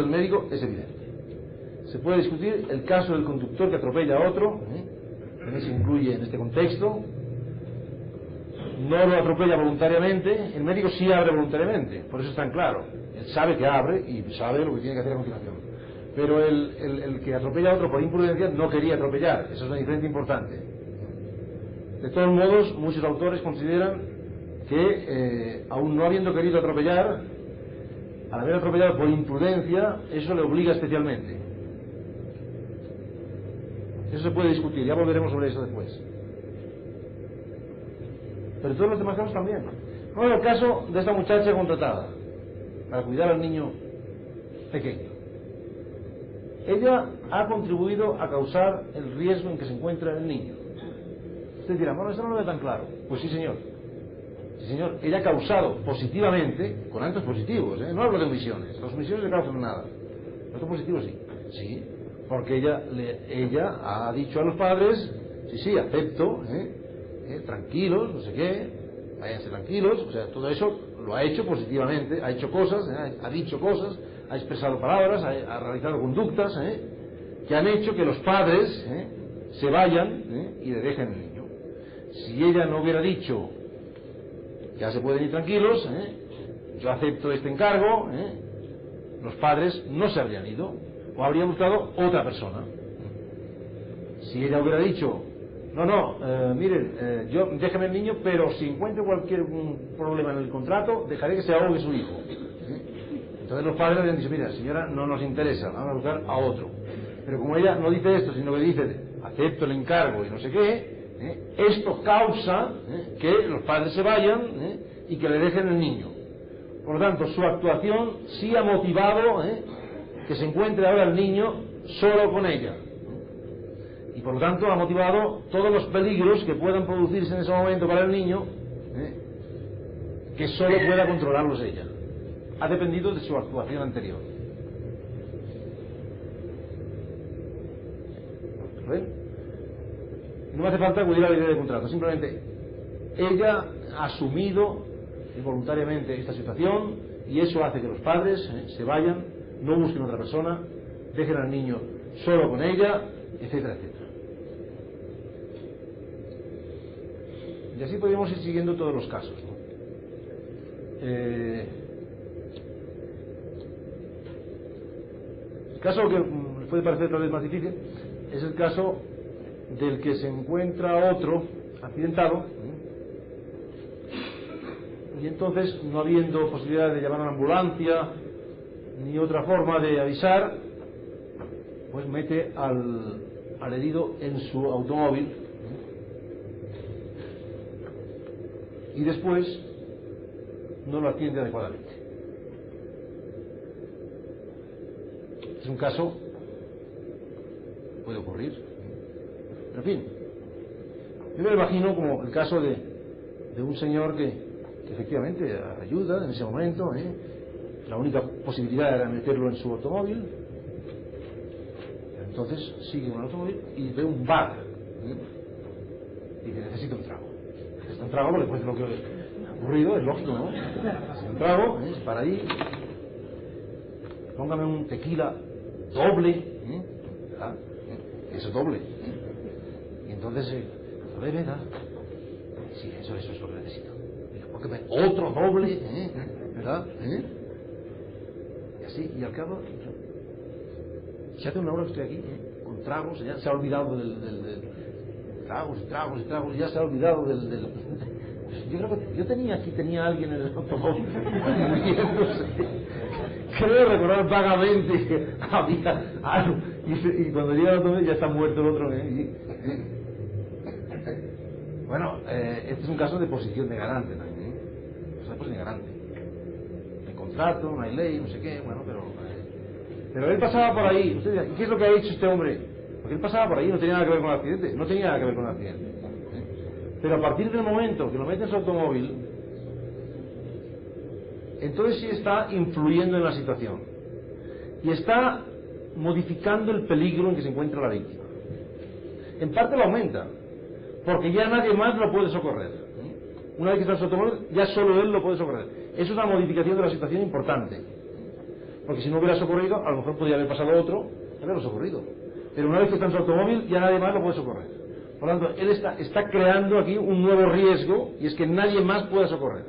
del médico es evidente. Se puede discutir el caso del conductor que atropella a otro, también se incluye en este contexto. No lo atropella voluntariamente, el médico sí abre voluntariamente, por eso es tan claro. Él sabe que abre y sabe lo que tiene que hacer a continuación. Pero el que atropella a otro por imprudencia no quería atropellar, eso es una diferencia importante. De todos modos, muchos autores consideran que, aun no habiendo querido atropellar, al haber atropellado por imprudencia, eso le obliga especialmente. Eso se puede discutir, ya volveremos sobre eso después. Pero todos los demás casos también. Bueno, el caso de esta muchacha contratada para cuidar al niño pequeño. Ella ha contribuido a causar el riesgo en que se encuentra el niño. Usted dirá, bueno, eso no lo ve tan claro. Pues sí, señor. Sí, señor. Ella ha causado positivamente, con actos positivos, no hablo de omisiones. Las omisiones no causan nada. Actos positivos sí. Sí. Porque ella ha dicho a los padres, sí, acepto, tranquilos, no sé qué, váyanse tranquilos, o sea, todo eso lo ha hecho positivamente, ha hecho cosas, ha dicho cosas, ha expresado palabras, ha realizado conductas que han hecho que los padres se vayan y le dejen el niño. Si ella no hubiera dicho, ya se pueden ir tranquilos, yo acepto este encargo, los padres no se habrían ido, o habría buscado otra persona. Si ella hubiera dicho, miren, yo déjeme el niño, pero si encuentro cualquier problema en el contrato, dejaré que se ahogue su hijo. Entonces los padres le han dicho, mira, señora, no nos interesa, vamos a buscar a otro. Pero como ella no dice esto, sino que dice, acepto el encargo y no sé qué, esto causa que los padres se vayan y que le dejen el niño. Por lo tanto, su actuación sí ha motivado que se encuentre ahora el niño solo con ella. Y por lo tanto ha motivado todos los peligros que puedan producirse en ese momento para el niño, que solo pueda controlarlos ella. Ha dependido de su actuación anterior. ¿Ven? No me hace falta acudir a la idea de contrato, simplemente ella ha asumido voluntariamente esta situación y eso hace que los padres se vayan, no busquen otra persona, dejen al niño solo con ella, etcétera, etcétera. Y así podríamos ir siguiendo todos los casos, ¿no? El caso que les puede parecer tal vez más difícil es el caso del que se encuentra otro accidentado y entonces, no habiendo posibilidad de llamar a una ambulancia ni otra forma de avisar, pues mete al herido en su automóvil y después no lo atiende adecuadamente. Es un caso, puede ocurrir, pero en fin, yo me lo imagino como el caso de un señor que efectivamente ayuda en ese momento, la única posibilidad era meterlo en su automóvil, entonces sigue con el automóvil y ve un bar y dice, necesito un trago. Necesito un trago porque después de lo que ha ocurrido es lógico, ¿no? Necesito un trago, se para ahí, póngame un tequila doble, ¿verdad? Eso es doble, y entonces lo bebe, ¿verdad? Sí, eso es lo que necesito. Póngame otro doble, ¿verdad? Y así, y al cabo se hace una hora que estoy aquí, con tragos, ya se ha olvidado del tragos, y ya se ha olvidado del yo creo que yo tenía alguien en el automóvil creo recordar vagamente que había algo y cuando llega el automóvil ya está muerto el otro, Bueno, este es un caso de posición de garante también, es una posición de garante. No hay contrato, no hay ley, no sé qué, bueno, pero él pasaba por ahí. Usted dirá, ¿y qué es lo que ha hecho este hombre? Porque él pasaba por ahí, no tenía nada que ver con el accidente, no tenía nada que ver con el accidente. Pero a partir del momento que lo mete en su automóvil, entonces sí está influyendo en la situación y está modificando el peligro en que se encuentra la víctima. En parte lo aumenta, porque ya nadie más lo puede socorrer. Una vez que está en su automóvil, ya solo él lo puede socorrer. Es una modificación de la situación importante. porque si no hubiera socorrido, a lo mejor podría haber pasado otro y haberlo socorrido. Pero una vez que está en su automóvil, ya nadie más lo puede socorrer. Por lo tanto, él está creando aquí un nuevo riesgo, y es que nadie más pueda socorrer.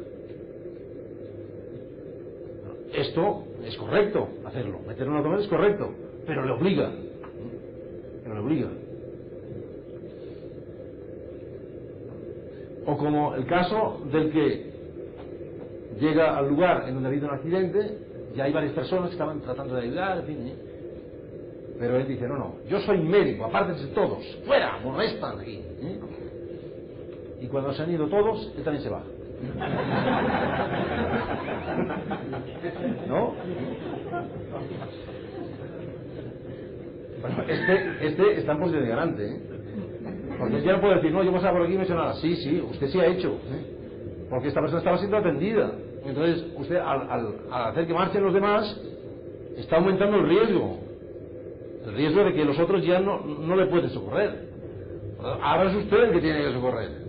Esto es correcto hacerlo, meterlo en un automóvil es correcto, pero le obliga. Pero le obliga. O como el caso del que llega al lugar en donde ha habido un accidente, ya hay varias personas que estaban tratando de ayudar, en fin, pero él dice, no, yo soy médico, apártense todos, fuera, molestan aquí. Y cuando se han ido todos, él también se va. ¿No? Bueno, este está en posición de garante, porque ya no puede decir, no, yo pasaba por aquí y no he hecho nada. Sí, usted sí ha hecho, porque esta persona estaba siendo atendida. Entonces, usted al hacer que marchen los demás, está aumentando el riesgo de que los otros ya no le pueden socorrer. Ahora es usted el que tiene que socorrer.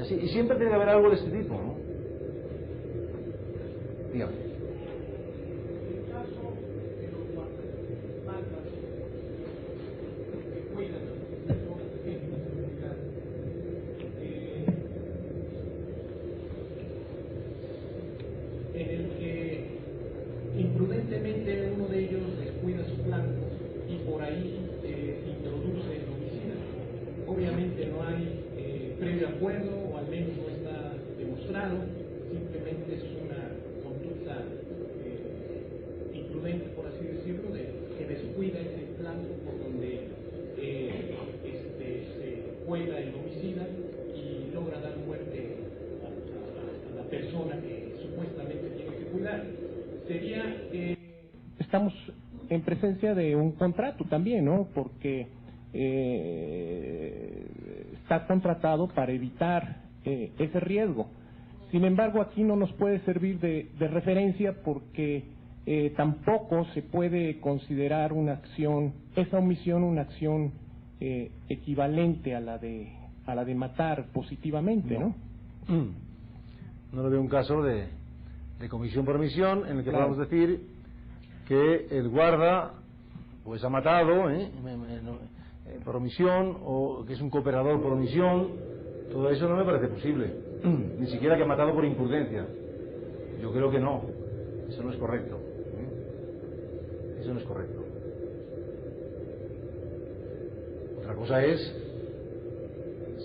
Y siempre tiene que haber algo de este tipo, ¿no? Dígame. En el que imprudentemente uno de ellos descuida su blanco y por ahí introduce el homicidio. Obviamente no hay previo acuerdo, o al menos no está demostrado, simplemente es una conducta imprudente, por así decirlo, que descuida ese blanco por donde se cuela el homicida y logra dar muerte a la persona que supuestamente tiene que cuidar. Sería estamos en presencia de un contrato también, ¿no? Porque está contratado para evitar ese riesgo. Sin embargo, aquí no nos puede servir de referencia porque tampoco se puede considerar una acción, esa omisión, una acción equivalente a la de matar positivamente, ¿no? No le veo un caso de comisión por omisión en el que podamos decir que el guarda pues ha matado por omisión, o que es un cooperador por omisión. Todo eso no me parece posible. Ni siquiera que ha matado por imprudencia. Yo creo que no. Eso no es correcto. Eso no es correcto. Otra cosa es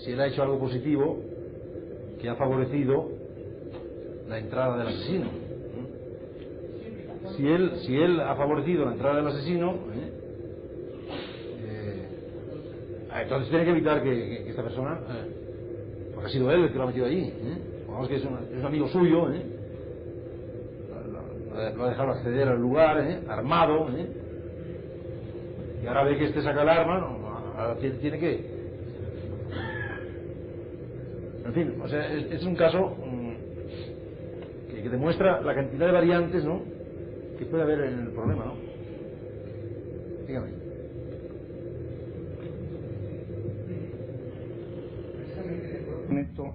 si él ha hecho algo positivo que ha favorecido la entrada del asesino. Si él ha favorecido la entrada del asesino, entonces tiene que evitar que esta persona, porque ha sido él el que lo ha metido allí, digamos que es un amigo suyo, lo ha dejado acceder al lugar, armado, y ahora ve que este saca el arma, ahora tiene que... En fin, o sea, es un caso que demuestra la cantidad de variantes, ¿no?, que puede haber en el problema, ¿no? Dígame. Con esto,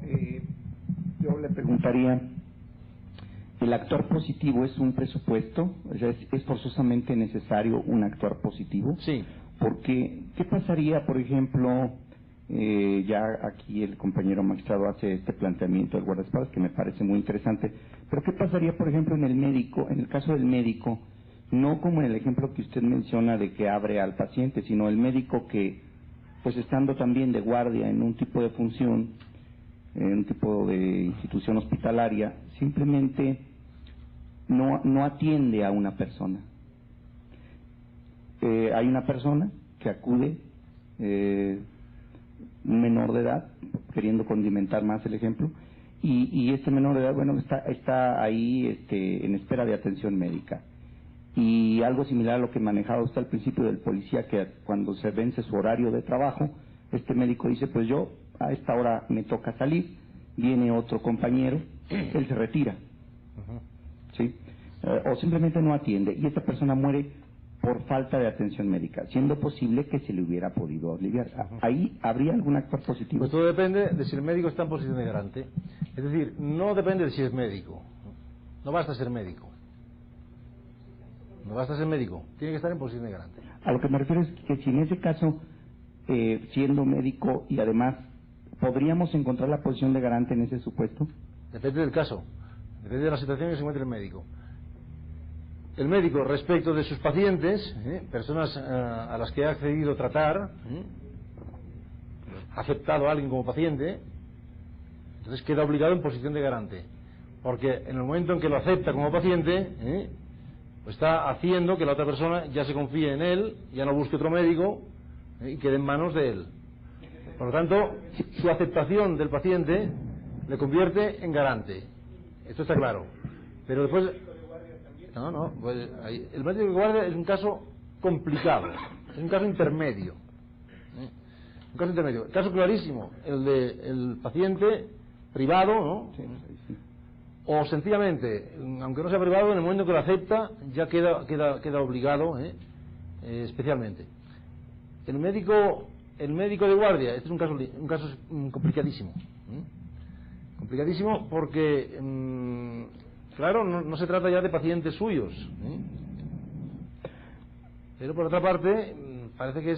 yo le preguntaría, ¿el actuar positivo es un presupuesto? O sea, ¿es forzosamente necesario un actuar positivo? Sí. Porque, ¿qué pasaría, por ejemplo, ya aquí el compañero magistrado hace este planteamiento del guardaespaldas que me parece muy interesante, pero ¿qué pasaría, por ejemplo, en el caso del médico, no como en el ejemplo que usted menciona de que abre al paciente, sino el médico que, pues estando también de guardia en un tipo de función, en un tipo de institución hospitalaria, simplemente no atiende a una persona? Hay una persona que acude, un menor de edad, queriendo condimentar más el ejemplo, y este menor de edad, bueno, está ahí en espera de atención médica. Y algo similar a lo que manejaba usted al principio del policía, que cuando se vence su horario de trabajo, este médico dice, pues yo a esta hora me toca salir, viene otro compañero, él se retira, ¿sí? O simplemente no atiende, y esta persona muere por falta de atención médica, siendo posible que se le hubiera podido aliviar. ¿Ahí habría algún actor positivo? Pues todo depende de si el médico está en posición de garante. Es decir, no depende de si es médico. No basta ser médico. No basta ser médico. Tiene que estar en posición de garante. A lo que me refiero es que si en ese caso, siendo médico y además, ¿podríamos encontrar la posición de garante en ese supuesto? Depende del caso. Depende de la situación en que se encuentre el médico. El médico, respecto de sus pacientes, personas a las que ha accedido a tratar, ha aceptado a alguien como paciente, entonces queda obligado en posición de garante. Porque en el momento en que lo acepta como paciente, pues está haciendo que la otra persona ya se confíe en él, ya no busque otro médico y quede en manos de él. Por lo tanto, su aceptación del paciente le convierte en garante. Esto está claro. Pero después... No, pues el médico de guardia es un caso complicado, es un caso intermedio. Un caso intermedio. Caso clarísimo, el del paciente privado, ¿no? O sencillamente, aunque no sea privado, en el momento que lo acepta, ya queda obligado, especialmente. El médico de guardia, este es un caso complicadísimo. Complicadísimo porque, claro, no se trata ya de pacientes suyos. Pero por otra parte, parece que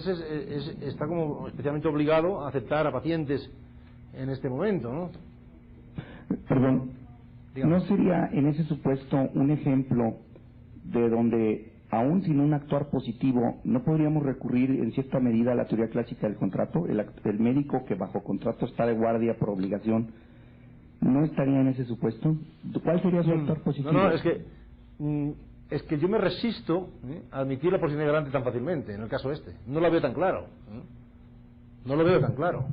está como especialmente obligado a aceptar a pacientes en este momento, ¿no? Perdón. ¿No sería en ese supuesto un ejemplo de donde, aún sin un actuar positivo, no podríamos recurrir en cierta medida a la teoría clásica del contrato? El médico que bajo contrato está de guardia por obligación, ¿no estaría en ese supuesto? ¿Cuál sería su actuar positivo? No, es que yo me resisto a admitir la posición de garante tan fácilmente, en el caso este. No lo veo tan claro. No lo veo tan claro.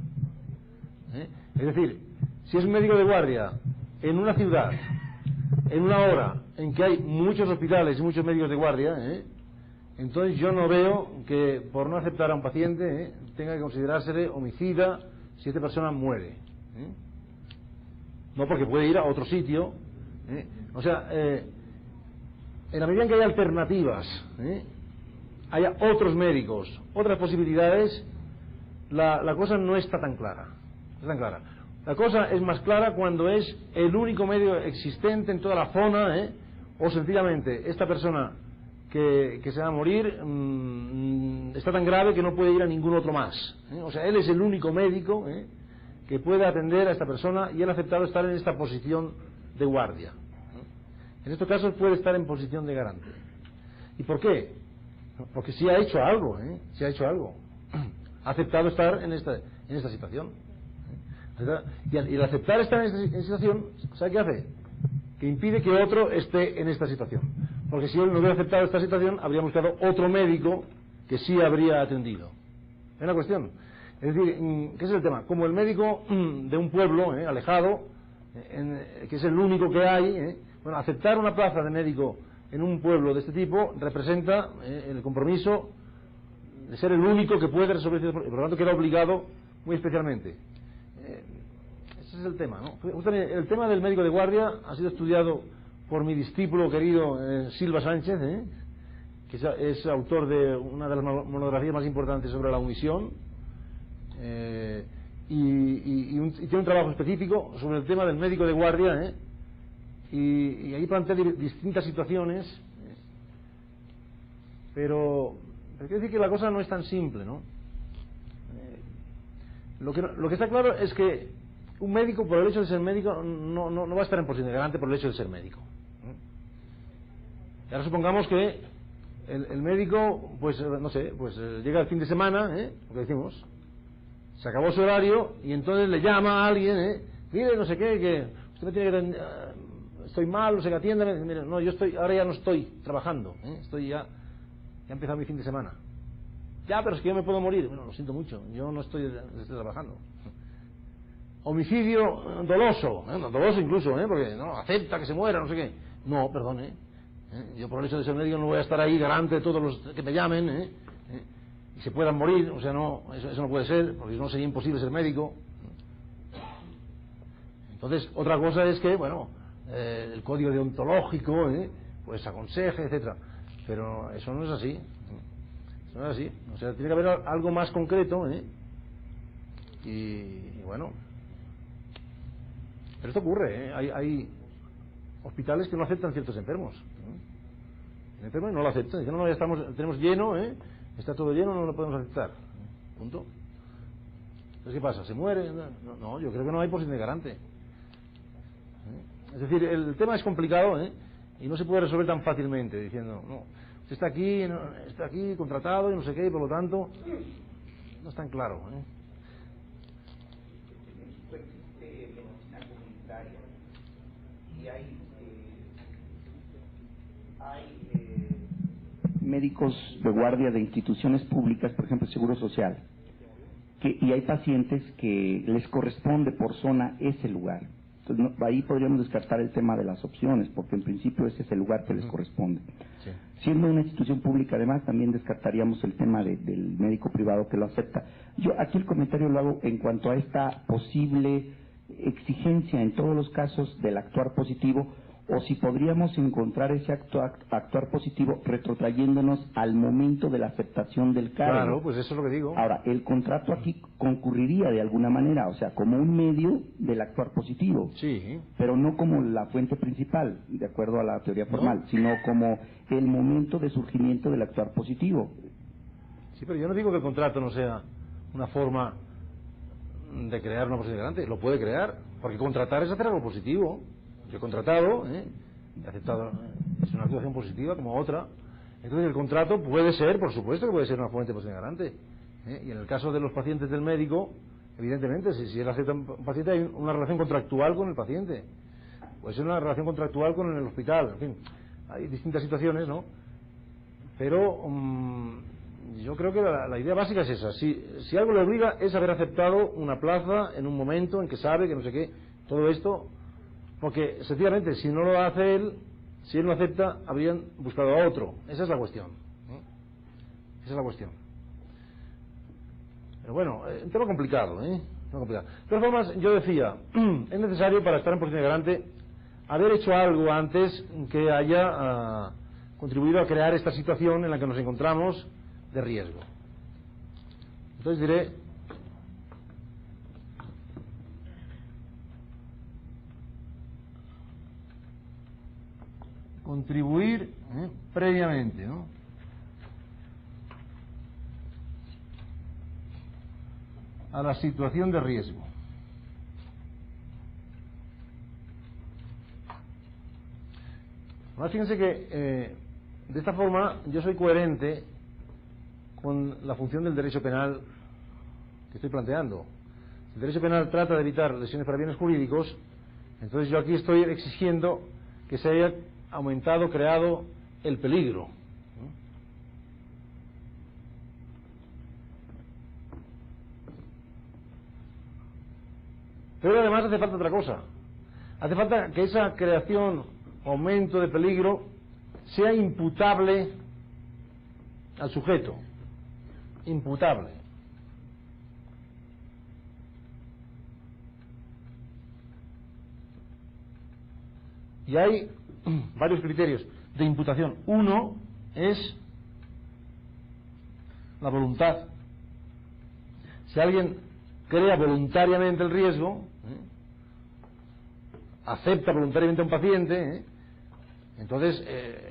Es decir, si es un médico de guardia en una ciudad, en una hora en que hay muchos hospitales y muchos médicos de guardia, entonces yo no veo que por no aceptar a un paciente tenga que considerársele homicida si esta persona muere. No, porque puede ir a otro sitio. O sea, en la medida en que haya alternativas, haya otros médicos, otras posibilidades, la cosa no está tan clara. No está tan clara. La cosa es más clara cuando es el único medio existente en toda la zona, o sencillamente esta persona que se va a morir está tan grave que no puede ir a ningún otro más. O sea, él es el único médico que puede atender a esta persona y él ha aceptado estar en esta posición de guardia. En estos casos puede estar en posición de garante. ¿Y por qué? Porque sí ha hecho algo, sí ha hecho algo. Ha aceptado estar en esta situación. Y al aceptar estar en esta situación, ¿sabe qué hace? Que impide que otro esté en esta situación. Porque si él no hubiera aceptado esta situación, habría buscado otro médico que sí habría atendido. Es una cuestión. Es decir, ¿qué es el tema? Como el médico de un pueblo alejado, que es el único que hay, bueno, aceptar una plaza de médico en un pueblo de este tipo representa el compromiso de ser el único que puede resolver este problema. Por lo tanto, queda obligado muy especialmente. Ese es el tema, ¿no? El tema del médico de guardia ha sido estudiado por mi discípulo querido Silva Sánchez, que es autor de una de las monografías más importantes sobre la omisión, y tiene un trabajo específico sobre el tema del médico de guardia, y ahí plantea distintas situaciones, pero quiero decir que la cosa no es tan simple, ¿no? Lo que está claro es que un médico, por el hecho de ser médico, no va a estar en posición de garante por el hecho de ser médico. Y ahora supongamos que el médico, pues no sé, pues llega el fin de semana, lo que decimos, se acabó su horario y entonces le llama a alguien, mire, no sé qué, que usted me tiene que estoy mal, no sé qué, atiéndame. Mire, no, ahora ya no estoy trabajando, ya he empezado mi fin de semana. Ya, pero es que yo me puedo morir. Bueno, lo siento mucho, yo no estoy trabajando. Homicidio doloso, doloso incluso, porque no acepta que se muera, no sé qué. No, perdone, yo por el hecho de ser médico no voy a estar ahí garante de todos los que me llamen, y se puedan morir, o sea, no, eso no puede ser, porque no sería imposible ser médico. Entonces, otra cosa es que, bueno, el código deontológico, pues aconseje, etcétera, pero eso no es así. Eso no es así, o sea, tiene que haber algo más concreto, y bueno. Pero esto ocurre, hay hospitales que no aceptan ciertos enfermos. El enfermo no lo acepta, dicen, no, ya tenemos lleno, está todo lleno, no lo podemos aceptar. Punto. Entonces, ¿qué pasa? ¿Se muere? No, yo creo que no hay posición de garante. Es decir, el tema es complicado, y no se puede resolver tan fácilmente, diciendo, no, usted está aquí contratado y no sé qué, y por lo tanto, no es tan claro. Existe medicina comunitaria y hay médicos de guardia de instituciones públicas, por ejemplo, el Seguro Social, y hay pacientes que les corresponde por zona ese lugar. Entonces, ahí podríamos descartar el tema de las opciones, porque en principio ese es el lugar que les corresponde. Sí. Siendo una institución pública, además, también descartaríamos el tema del médico privado que lo acepta. Yo aquí el comentario lo hago en cuanto a esta posible exigencia en todos los casos del actuar positivo, o si podríamos encontrar ese actuar positivo retrotrayéndonos al momento de la aceptación del cargo. Claro, pues eso es lo que digo. Ahora, el contrato aquí concurriría de alguna manera, o sea, como un medio del actuar positivo. Sí. Pero no como la fuente principal, de acuerdo a la teoría formal, ¿no? Sino como el momento de surgimiento del actuar positivo. Sí, pero yo no digo que el contrato no sea una forma de crear una posición de garante. Lo puede crear, porque contratar es hacer algo positivo. Yo he contratado, he aceptado, es una actuación positiva como otra. Entonces el contrato puede ser, por supuesto que puede ser una fuente de posición de garante. Y en el caso de los pacientes del médico, evidentemente, si él acepta un paciente, hay una relación contractual con el paciente. Puede ser una relación contractual con el hospital. En fin, hay distintas situaciones, ¿no? Pero yo creo que la idea básica es esa. Si algo le obliga es haber aceptado una plaza en un momento en que sabe que no sé qué, todo esto. Porque, sencillamente, si no lo hace él, si él no acepta, habrían buscado a otro. Esa es la cuestión. Esa es la cuestión. Pero bueno, un tema complicado, De todas formas, yo decía, es necesario para estar en posición de garante haber hecho algo antes que haya contribuido a crear esta situación en la que nos encontramos de riesgo. Entonces diré, contribuir previamente, ¿no? A la situación de riesgo. Ahora fíjense que de esta forma yo soy coherente con la función del derecho penal que estoy planteando. El derecho penal trata de evitar lesiones para bienes jurídicos, entonces yo aquí estoy exigiendo que se haya aumentado, creado el peligro. Pero además hace falta otra cosa. Hace falta que esa creación, aumento de peligro, sea imputable al sujeto. Imputable. Y hay varios criterios de imputación. Uno es la voluntad. Si alguien crea voluntariamente el riesgo, acepta voluntariamente a un paciente, entonces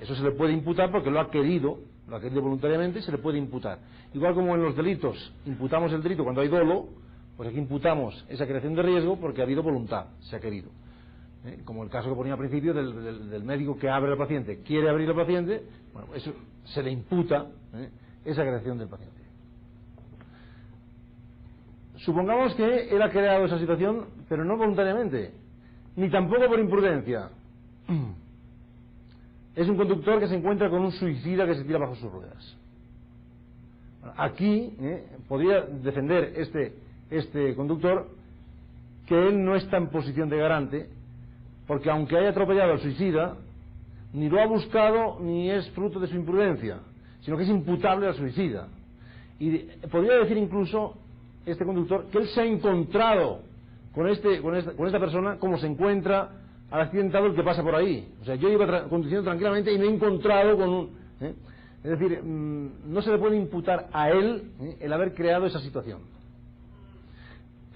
eso se le puede imputar porque lo ha querido voluntariamente y se le puede imputar. Igual como en los delitos imputamos el delito cuando hay dolo, pues aquí imputamos esa creación de riesgo porque ha habido voluntad, se ha querido. Como el caso que ponía al principio del médico que abre al paciente, quiere abrir al paciente, bueno, eso se le imputa esa creación del paciente. Supongamos que él ha creado esa situación, pero no voluntariamente, ni tampoco por imprudencia. Es un conductor que se encuentra con un suicida que se tira bajo sus ruedas. Aquí podría defender este conductor que él no está en posición de garante, porque aunque haya atropellado al suicida, ni lo ha buscado ni es fruto de su imprudencia, sino que es imputable al suicida. Y podría decir incluso este conductor que él se ha encontrado con esta persona como se encuentra al accidentado el que pasa por ahí. O sea, yo iba conduciendo tranquilamente y me he encontrado con un... Es decir, no se le puede imputar a él el haber creado esa situación.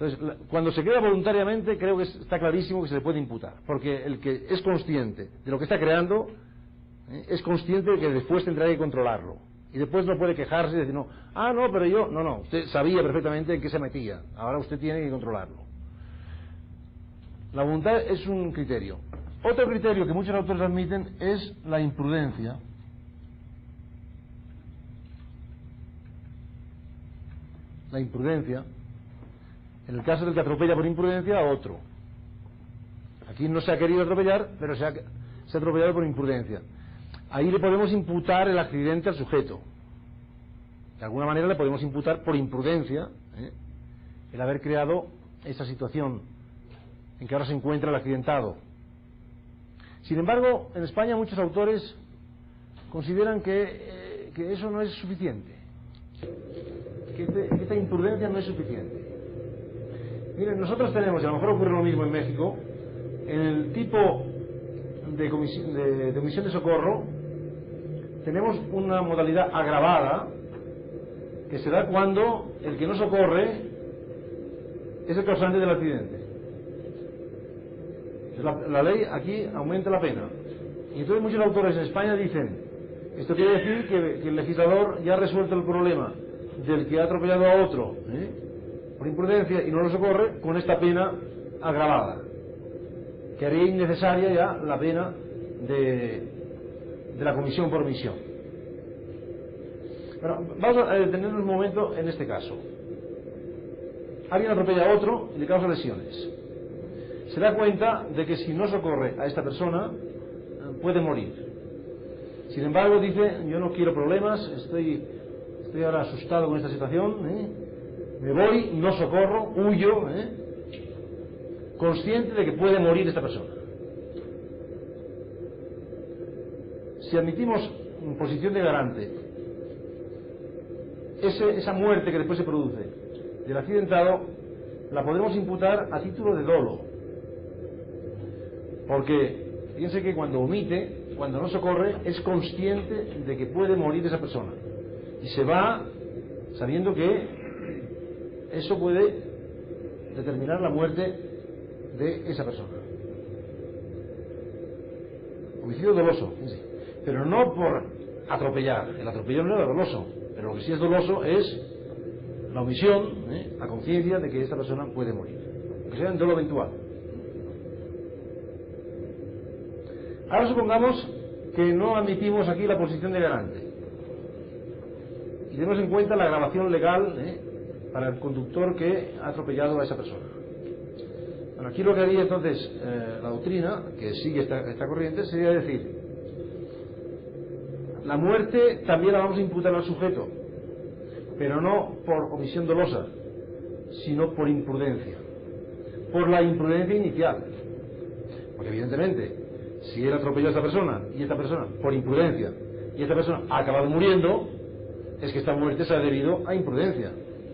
Entonces, cuando se crea voluntariamente, creo que está clarísimo que se le puede imputar, porque el que es consciente de lo que está creando, es consciente de que después tendrá que controlarlo. Y después no puede quejarse y decir, no, pero yo, no, usted sabía perfectamente en qué se metía, ahora usted tiene que controlarlo. La voluntad es un criterio. Otro criterio que muchos autores admiten es la imprudencia. La imprudencia, en el caso del que atropella por imprudencia a otro. Aquí no se ha querido atropellar, pero se ha atropellado por imprudencia. Ahí le podemos imputar el accidente al sujeto. De alguna manera le podemos imputar por imprudencia el haber creado esa situación en que ahora se encuentra el accidentado. Sin embargo, en España muchos autores consideran que eso no es suficiente, que esta imprudencia no es suficiente. Miren, nosotros tenemos, y a lo mejor ocurre lo mismo en México, en el tipo de omisión de socorro, tenemos una modalidad agravada que se da cuando el que no socorre es el causante del accidente. La ley aquí aumenta la pena. Y entonces muchos autores en España dicen, esto quiere decir que el legislador ya ha resuelto el problema del que ha atropellado a otro por imprudencia y no lo socorre con esta pena agravada, que haría innecesaria ya la pena de la comisión por omisión. Bueno, vamos a detenernos un momento en este caso. Alguien atropella a otro y le causa lesiones. Se da cuenta de que si no socorre a esta persona puede morir. Sin embargo dice, yo no quiero problemas, estoy ahora asustado con esta situación, me voy, no socorro, huyo, consciente de que puede morir esta persona. Si admitimos en posición de garante esa muerte que después se produce del accidentado, la podemos imputar a título de dolo, porque fíjense que cuando omite, cuando no socorre, es consciente de que puede morir esa persona y se va sabiendo que eso puede determinar la muerte de esa persona. Homicidio doloso, fíjense, pero no por atropellar. El atropello no era doloso, pero lo que sí es doloso es la omisión, la conciencia de que esta persona puede morir, que sea en dolo eventual. Ahora supongamos que no admitimos aquí la posición de garante y tenemos en cuenta la agravación legal para el conductor que ha atropellado a esa persona. Bueno, aquí lo que haría entonces la doctrina, que sigue esta corriente, sería decir, la muerte también la vamos a imputar al sujeto, pero no por omisión dolosa, sino por imprudencia, por la imprudencia inicial. Porque evidentemente, si él atropelló a esta persona, y esta persona, por imprudencia, y esta persona ha acabado muriendo, es que esta muerte se ha debido a imprudencia.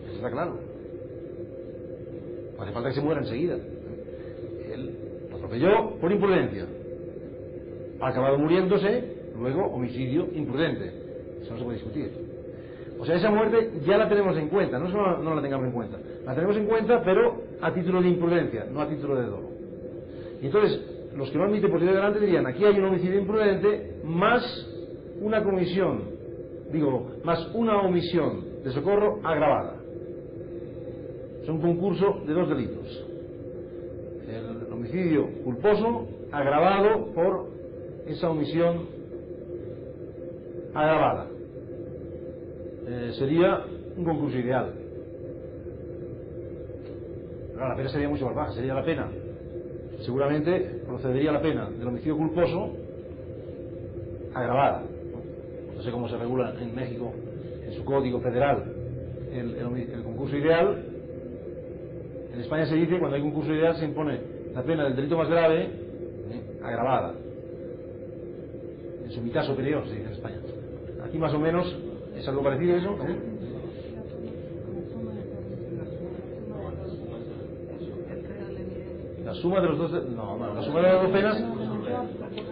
Eso está claro. No hace falta que se muera enseguida. Él lo atropelló por imprudencia. Ha acabado muriéndose, luego homicidio imprudente. Eso no se puede discutir. O sea, esa muerte ya la tenemos en cuenta, no solo no la tengamos en cuenta, la tenemos en cuenta, pero a título de imprudencia, no a título de dolo. Y entonces, los que no admiten posibilidad de garante dirían, aquí hay un homicidio imprudente más una comisión, más una omisión de socorro agravada. Es un concurso de dos delitos. El homicidio culposo agravado por esa omisión agravada. Sería un concurso ideal. Pero la pena sería mucho más baja, sería la pena. Seguramente procedería la pena del homicidio culposo agravada. No sé cómo se regula en México, en su código federal, el concurso ideal. En España se dice, cuando hay concurso ideal, se impone la pena del delito más grave agravada. En su mitad superior, se dice en España. Aquí más o menos es algo parecido a eso. La suma de los dos... la suma de las dos penas...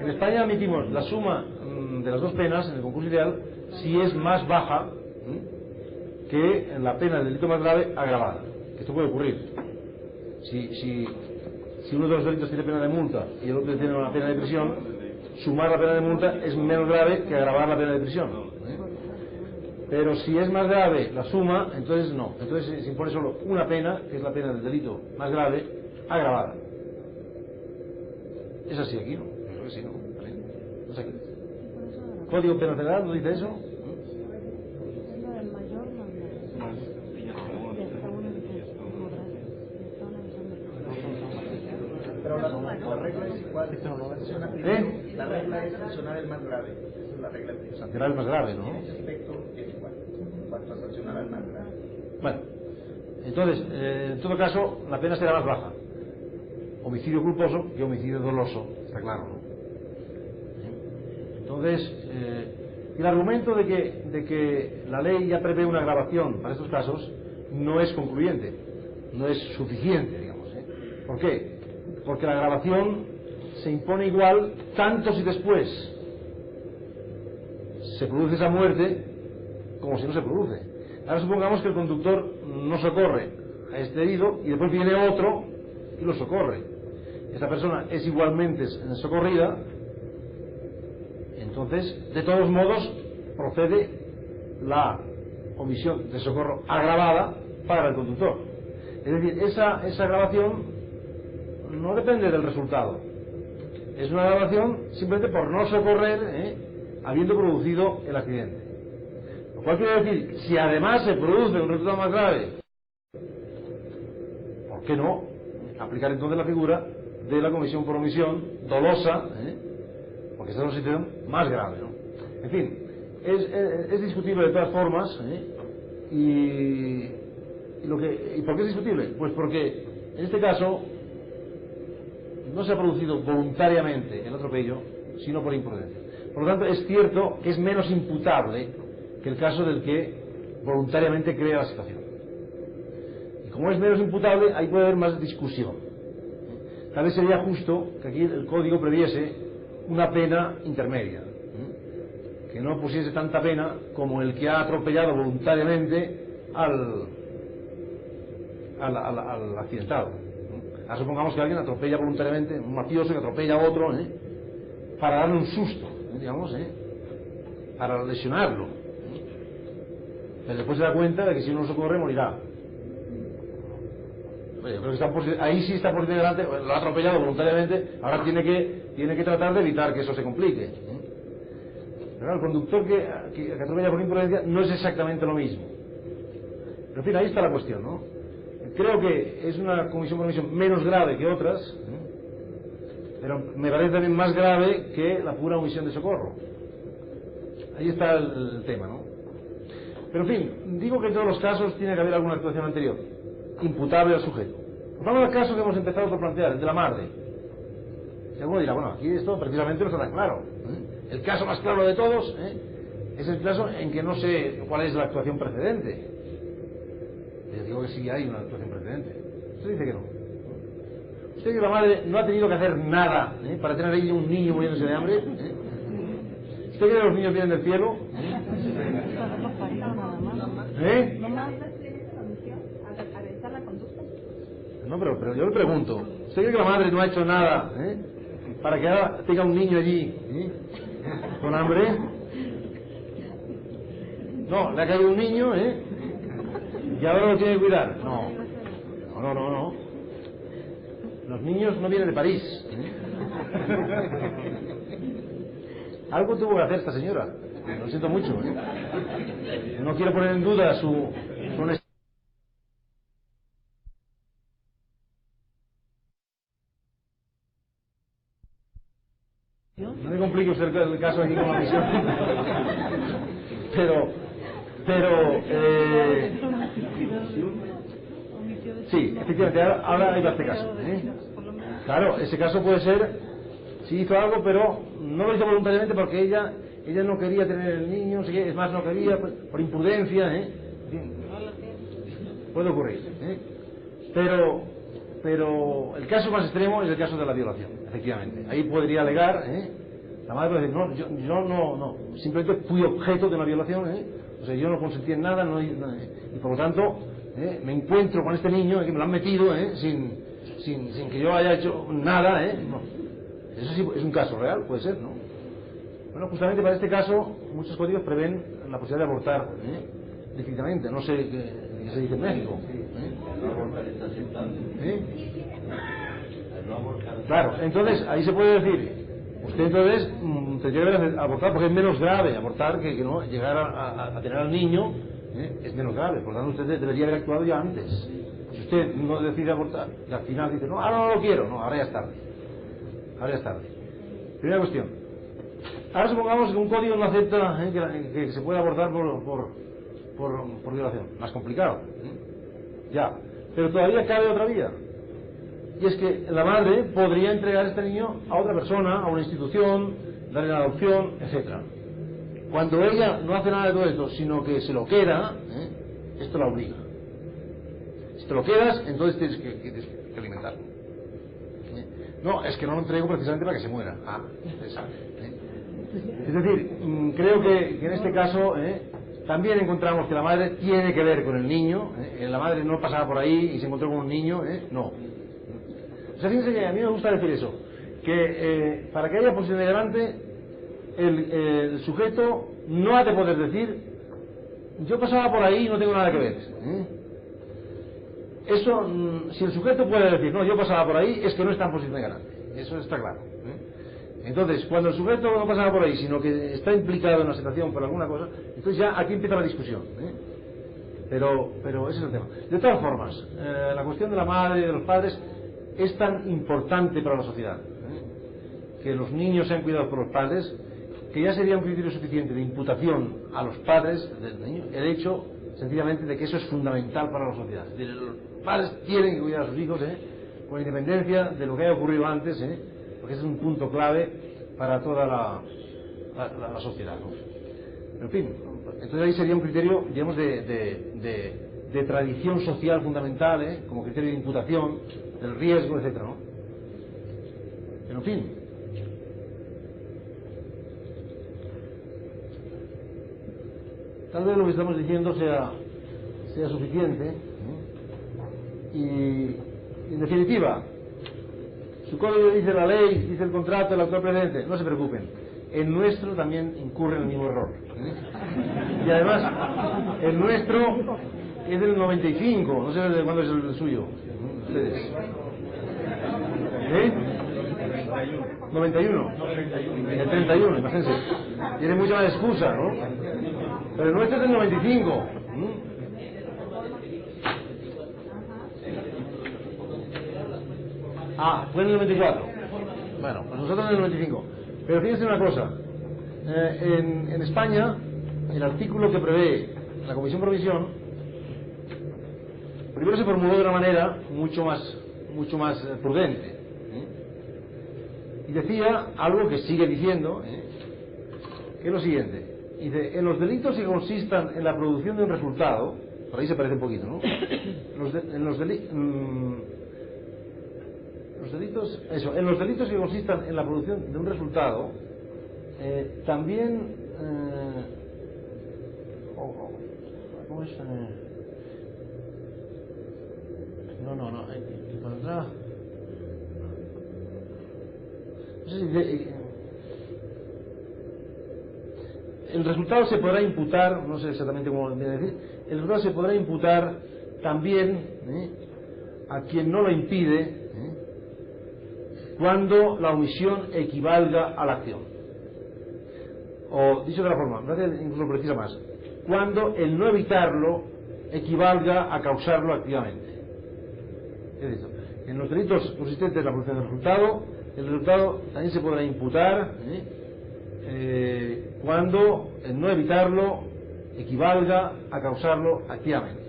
En España admitimos la suma de las dos penas en el concurso ideal si es más baja que la pena del delito más grave agravada. Esto puede ocurrir. Si uno de los delitos tiene pena de multa y el otro tiene una pena de prisión, sumar la pena de multa es menos grave que agravar la pena de prisión. Pero si es más grave la suma, entonces no. Entonces se impone solo una pena, que es la pena del delito más grave, agravada. ¿Es así aquí, no? Yo creo que sí, ¿no? ¿Vale? No es aquí. ¿Código Penal Federal no dice eso? Pero la regla es igual. La regla es sancionar el más grave. Esa es la regla. Sancionar el más grave, ¿no? En ese aspecto es igual. En cuanto a sancionar al más grave. Bueno, entonces, en todo caso, la pena será más baja. Homicidio culposo que homicidio doloso, está claro, ¿no? Entonces, el argumento de que la ley ya prevé una agravación para estos casos no es concluyente, no es suficiente, digamos. ¿Por qué? Porque la agravación se impone igual tanto si después se produce esa muerte como si no se produce. Ahora supongamos que el conductor no socorre a este herido y después viene otro y lo socorre. Esta persona es igualmente socorrida, entonces de todos modos procede la omisión de socorro agravada para el conductor. Es decir, esa agravación no depende del resultado, es una agravación simplemente por no socorrer habiendo producido el accidente. Lo cual quiere decir, si además se produce un resultado más grave, ¿por qué no aplicar entonces la figura de la comisión por omisión dolosa, porque esta es una situación más grave, ¿no? En fin, es discutible de todas formas, y ¿por qué es discutible? Pues porque en este caso no se ha producido voluntariamente el atropello, sino por imprudencia. Por lo tanto, es cierto que es menos imputable que el caso del que voluntariamente crea la situación. Y como es menos imputable, ahí puede haber más discusión. Tal vez sería justo que aquí el Código previese una pena intermedia, que no pusiese tanta pena como el que ha atropellado voluntariamente al accidentado. Ahora supongamos que alguien atropella voluntariamente, un mafioso que atropella a otro, para darle un susto, digamos, para lesionarlo. Pero después se da cuenta de que si uno lo socorre morirá. Yo creo que ahí sí está por delante, lo ha atropellado voluntariamente, ahora tiene que tratar de evitar que eso se complique. Pero el conductor que atropella por imprudencia no es exactamente lo mismo. Pero en fin, ahí está la cuestión, ¿no? Creo que es una comisión por omisión menos grave que otras, pero me parece también más grave que la pura omisión de socorro. Ahí está el tema, ¿no? Pero en fin, digo que en todos los casos tiene que haber alguna actuación anterior, imputable al sujeto. Vamos al caso que hemos empezado por plantear, el de la madre. Y alguno dirá, bueno, aquí esto precisamente no está tan claro. El caso más claro de todos es el caso en que no sé cuál es la actuación precedente. Yo digo que sí hay una actuación precedente. Usted dice que no. Usted dice que la madre no ha tenido que hacer nada para tener ahí un niño muriéndose de hambre. ¿Usted cree que los niños vienen del cielo? No, pero yo le pregunto, ¿usted cree que la madre no ha hecho nada para que ahora tenga un niño allí con hambre? No, le ha caído un niño, y ahora lo tiene que cuidar. No. Los niños no vienen de París. Algo tuvo que hacer esta señora. Lo siento mucho. No quiero poner en duda su honestidad. No me complique usted el caso aquí con la misión. Sí, efectivamente, ahora hay este caso. Claro, ese caso puede ser, si hizo algo, pero no lo hizo voluntariamente porque ella no quería tener el niño, es más, no quería, por imprudencia, puede ocurrir. Pero el caso más extremo es el caso de la violación, efectivamente. Ahí podría alegar, la madre puede decir, no, yo no, simplemente fui objeto de una violación, o sea, yo no consentí en nada, y por lo tanto, me encuentro con este niño, que me lo han metido, sin sin que yo haya hecho nada, no. Eso sí es un caso real, puede ser, ¿no? Bueno, justamente para este caso muchos códigos prevén la posibilidad de abortar lícitamente, no sé qué se dice en México. Claro, entonces ahí se puede decir, usted entonces tendría que abortar porque es menos grave abortar que no llegar a tener al niño, es menos grave, por lo tanto usted debería haber actuado ya antes. Si usted no decide abortar y al final dice, no, ahora no lo quiero, no, ahora ya es tarde. Ahora ya es tarde. Primera cuestión. Ahora supongamos que un código no acepta que se pueda abortar por violación. Más complicado. Ya. Pero todavía cabe otra vía. Y es que la madre podría entregar a este niño a otra persona, a una institución, darle la adopción, etc. Cuando ella no hace nada de todo esto, sino que se lo queda, esto la obliga. Si te lo quedas, entonces tienes que alimentarlo. No, es que no lo entrego precisamente para que se muera. Es decir, creo que en este caso también encontramos que la madre tiene que ver con el niño. La madre no pasaba por ahí y se encontró con un niño. No. O sea, fíjense que a mí me gusta decir eso, que para que haya posición de garante, el sujeto no ha de poder decir, yo pasaba por ahí y no tengo nada que ver. Eso, si el sujeto puede decir, no, yo pasaba por ahí, es que no está en posición de garante. Eso está claro. Entonces, cuando el sujeto no pasaba por ahí, sino que está implicado en la situación por alguna cosa, entonces ya aquí empieza la discusión. Pero ese es el tema. De todas formas, la cuestión de la madre y de los padres es tan importante para la sociedad, que los niños sean cuidados por los padres, que ya sería un criterio suficiente de imputación a los padres del niño, el hecho sencillamente de que eso es fundamental para la sociedad. Los padres tienen que cuidar a sus hijos, con independencia de lo que haya ocurrido antes, porque ese es un punto clave para toda la sociedad, ¿no? En fin, entonces ahí sería un criterio, digamos, de tradición social fundamental, como criterio de imputación del riesgo, etc., ¿no? Pero en fin, tal vez lo que estamos diciendo sea suficiente, y en definitiva, su código dice la ley, dice el contrato, el actual precedente, no se preocupen, el nuestro también incurre en el mismo error, y además el nuestro es del 95, no sé de cuándo es el suyo, ustedes. 91. El 31, imagínense. Tiene mucha más excusa, ¿no? Pero el nuestro es del 95. Fue en el 94. Bueno, pues nosotros en el 95. Pero fíjense una cosa. En España, el artículo que prevé la Comisión Provisión, primero se formuló de una manera mucho más prudente. Y decía algo que sigue diciendo, que es lo siguiente. Dice, en los delitos que consistan en la producción de un resultado, por ahí se parece un poquito, ¿no? En los delitos que consistan en la producción de un resultado, también ¿cómo es? El resultado se podrá imputar, no sé exactamente cómo lo voy a decir, el resultado se podrá imputar también a quien no lo impide, cuando la omisión equivalga a la acción. O dicho de otra forma, me parece incluso precisa más, cuando el no evitarlo equivalga a causarlo activamente. Es decir, en los delitos consistentes en la producción del resultado, el resultado también se podrá imputar cuando el no evitarlo equivalga a causarlo activamente.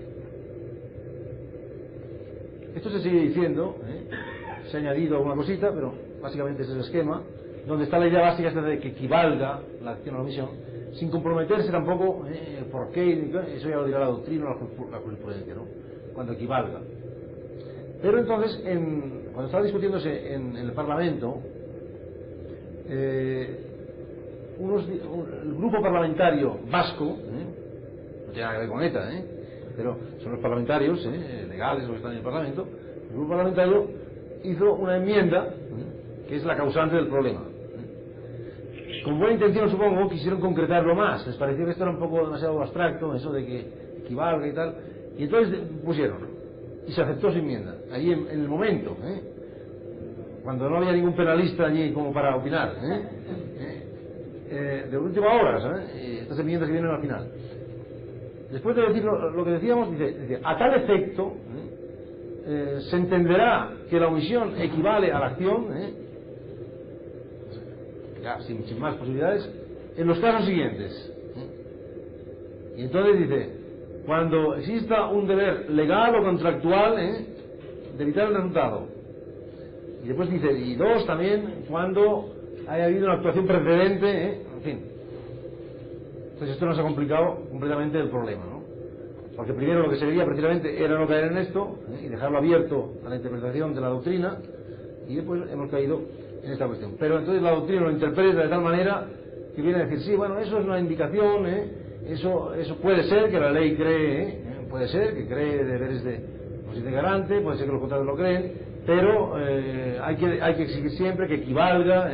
Esto se sigue diciendo, se ha añadido alguna cosita, pero básicamente es el esquema, donde está la idea básica esta de que equivalga la acción a la omisión, sin comprometerse tampoco por qué, eso ya lo dirá la doctrina o la jurisprudencia, ¿no? Cuando equivalga. Pero entonces, cuando estaba discutiéndose en el Parlamento, el grupo parlamentario vasco, no tiene nada que ver con ETA, pero son los parlamentarios legales los que están en el Parlamento, grupo parlamentario hizo una enmienda que es la causante del problema. Con buena intención, supongo, quisieron concretarlo más. Les pareció que esto era un poco demasiado abstracto, eso de que equivalga y tal. Y entonces pusieron, y se aceptó su enmienda, ahí en el momento, cuando no había ningún penalista allí como para opinar, de última hora, ¿sabes? Estas enmiendas que vienen al final. Después de decir lo que decíamos, dice, a tal efecto, se entenderá que la omisión equivale a la acción, ya sin más posibilidades, en los casos siguientes. Y entonces dice, cuando exista un deber legal o contractual de evitar el resultado. Y después dice, y dos, también cuando haya habido una actuación precedente, en fin. Entonces esto nos ha complicado completamente el problema, ¿no? Porque primero lo que se veía precisamente era no caer en esto y dejarlo abierto a la interpretación de la doctrina, y después hemos caído en esta cuestión. Pero entonces la doctrina lo interpreta de tal manera que viene a decir, sí, bueno, eso es una indicación, eso puede ser que la ley cree, puede ser que cree deberes de garante, puede ser que los contratos lo creen, pero hay que exigir siempre que equivalga,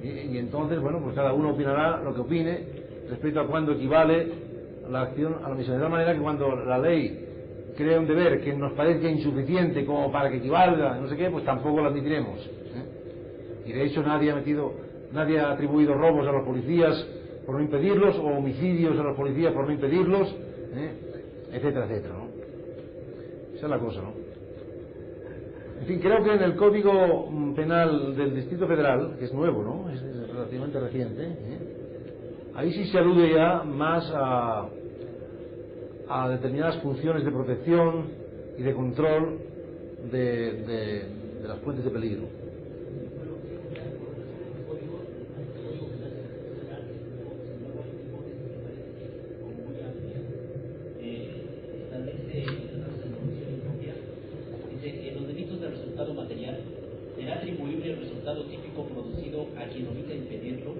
y entonces, bueno, pues cada uno opinará lo que opine respecto a cuándo equivale la acción a la omisión, de tal manera que cuando la ley crea un deber que nos parezca insuficiente como para que equivalga, no sé qué, pues tampoco lo admitiremos. Y de hecho nadie ha atribuido robos a los policías por no impedirlos, o homicidios a los policías por no impedirlos, etcétera, etcétera, ¿no? Esa es la cosa, ¿no? En fin, creo que en el Código Penal del Distrito Federal, que es nuevo, ¿no? Es relativamente reciente, ahí sí se alude ya más a determinadas funciones de protección y de control de las fuentes de peligro. En los delitos de resultado material, será atribuible el resultado típico producido a quien omita impedirlo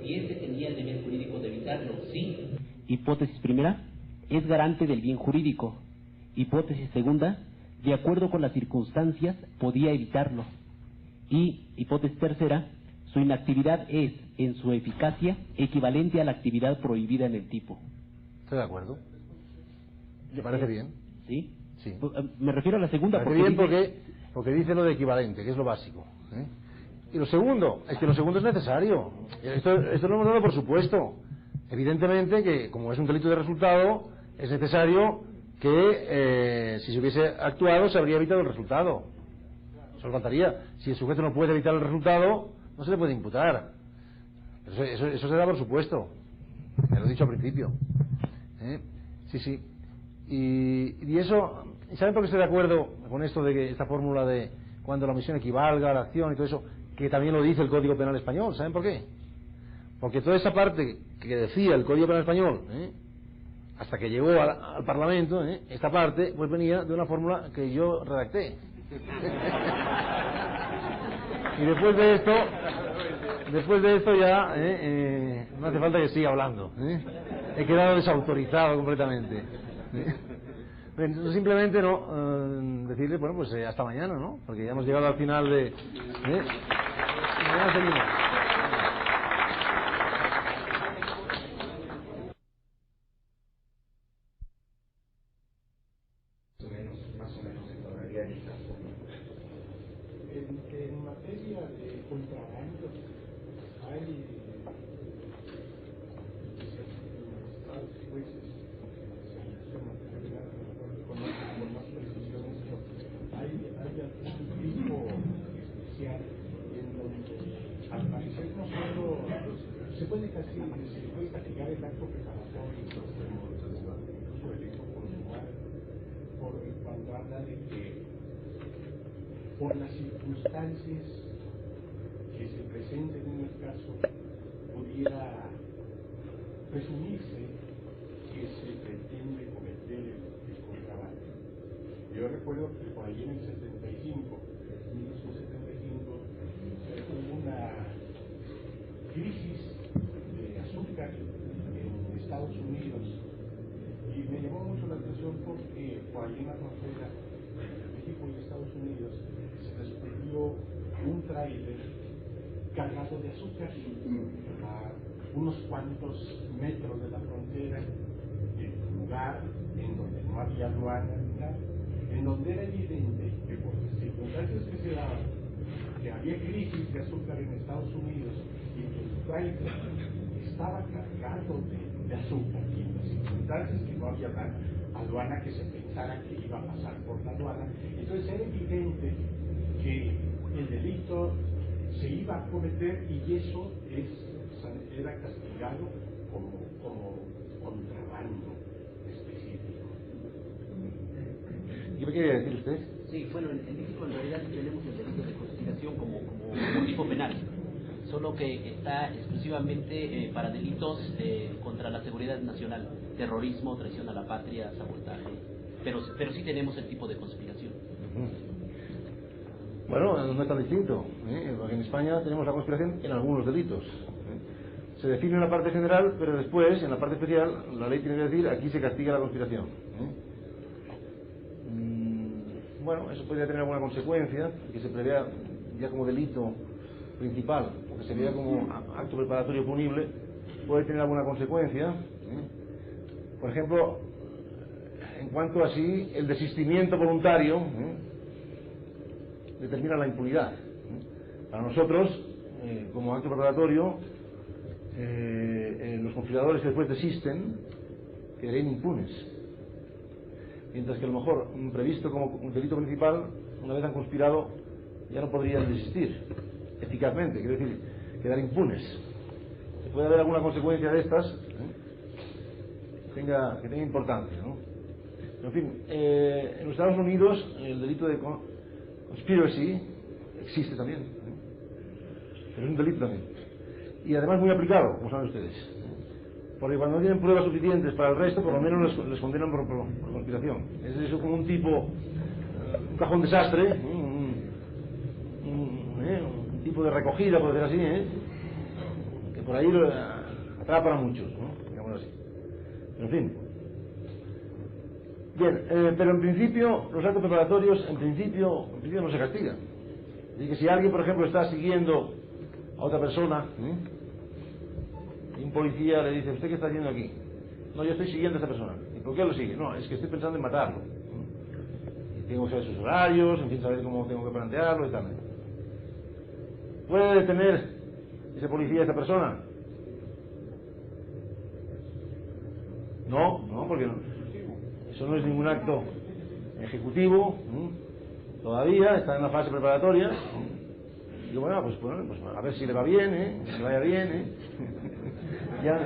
si éste tenía el deber jurídico de evitarlo. Sí. Hipótesis primera, es garante del bien jurídico. Hipótesis segunda, de acuerdo con las circunstancias, podía evitarlo. Y hipótesis tercera, su inactividad es, en su eficacia, equivalente a la actividad prohibida en el tipo. ¿Estoy de acuerdo? ¿Me parece bien? ¿Sí? Sí. Me refiero a la segunda porque bien porque dice lo de equivalente, que es lo básico. Y lo segundo, es que lo segundo es necesario. Esto lo hemos dado por supuesto. Evidentemente que, como es un delito de resultado, es necesario que si se hubiese actuado se habría evitado el resultado. Eso faltaría. Si el sujeto no puede evitar el resultado, no se le puede imputar. Eso se da por supuesto. Me lo he dicho al principio. Sí, sí. Y eso, ¿saben por qué estoy de acuerdo con esto de que esta fórmula de cuando la omisión equivalga a la acción y todo eso, que también lo dice el Código Penal Español? ¿Saben por qué? Porque toda esa parte que decía el Código Penal Español, hasta que llegó al Parlamento, esta parte pues venía de una fórmula que yo redacté. Y después de esto ya no hace falta que siga hablando. He quedado desautorizado completamente. Simplemente no decirle, bueno, pues hasta mañana, ¿no? Porque ya hemos llegado al final de... Mañana seguimos. Más o menos se lograría en esta forma. En materia de contrabandos hay jueces con más precisión esto. Hay algún tipo especial en donde al parecer no solo se puede castigar el acto preparatorio, incluso el hecho consumado, cuando habla de que por las circunstancias que se presenten en el caso pudiera presumirse que se pretende cometer el contrabando. Yo recuerdo que por allí en el 1975 hubo una crisis de azúcar en Estados Unidos y me llamó mucho la atención porque por allí en la frontera México y Estados Unidos se descubrió un tráiler cargado de azúcar a unos cuantos metros de la frontera, en un lugar en donde no había aduana ni nada, en donde era evidente que por las circunstancias que se daban, que había crisis de azúcar en Estados Unidos y que el tráiler estaba cargado de azúcar, y en las circunstancias que no había aduana que se pensara que iba a pasar por la aduana, entonces era evidente que el delito se iba a cometer y eso era castigado como contrabando específico. ¿Qué me quería decir usted? Sí, bueno, en México en realidad tenemos el delito de conspiración como tipo penal, solo que está exclusivamente para delitos contra la seguridad nacional, terrorismo, traición a la patria, sabotaje, pero sí tenemos el tipo de conspiración. Bueno, no es tan distinto, porque en España tenemos la conspiración en algunos delitos. Se define una parte general, pero después, en la parte especial, la ley tiene que decir, aquí se castiga la conspiración. Bueno, eso podría tener alguna consecuencia, que se prevea ya como delito principal, o que se vea como acto preparatorio punible, puede tener alguna consecuencia. Por ejemplo, en cuanto a si el desistimiento voluntario determina la impunidad. Para nosotros, como acto preparatorio, los conspiradores que después desisten quedarían impunes, mientras que a lo mejor previsto como un delito principal, una vez han conspirado ya no podrían desistir eficazmente, quiero decir, quedar impunes. Se puede haber alguna consecuencia de estas que tenga importancia, ¿no? En fin, en los Estados Unidos el delito de conspiracy existe también, pero es un delito también, y además muy aplicado, como saben ustedes, porque cuando no tienen pruebas suficientes para el resto, por lo menos les condenan por conspiración. Es eso como un tipo, un cajón desastre, un tipo de recogida, por decir así, que por ahí atrapan a muchos, ¿no? Digamos así. Pero en fin. Bien, pero en principio, los actos preparatorios, en principio no se castigan. Así que si alguien, por ejemplo, está siguiendo a otra persona, y un policía le dice, ¿usted qué está haciendo aquí? No, yo estoy siguiendo a esta persona. ¿Y por qué lo sigue? No, es que estoy pensando en matarlo. Y tengo que saber sus horarios, en fin, saber cómo tengo que plantearlo y tal. ¿Puede detener ese policía a esa persona? No, porque eso no es ningún acto ejecutivo, todavía está en la fase preparatoria. Y bueno, pues a ver si le va bien, que le vaya bien, ya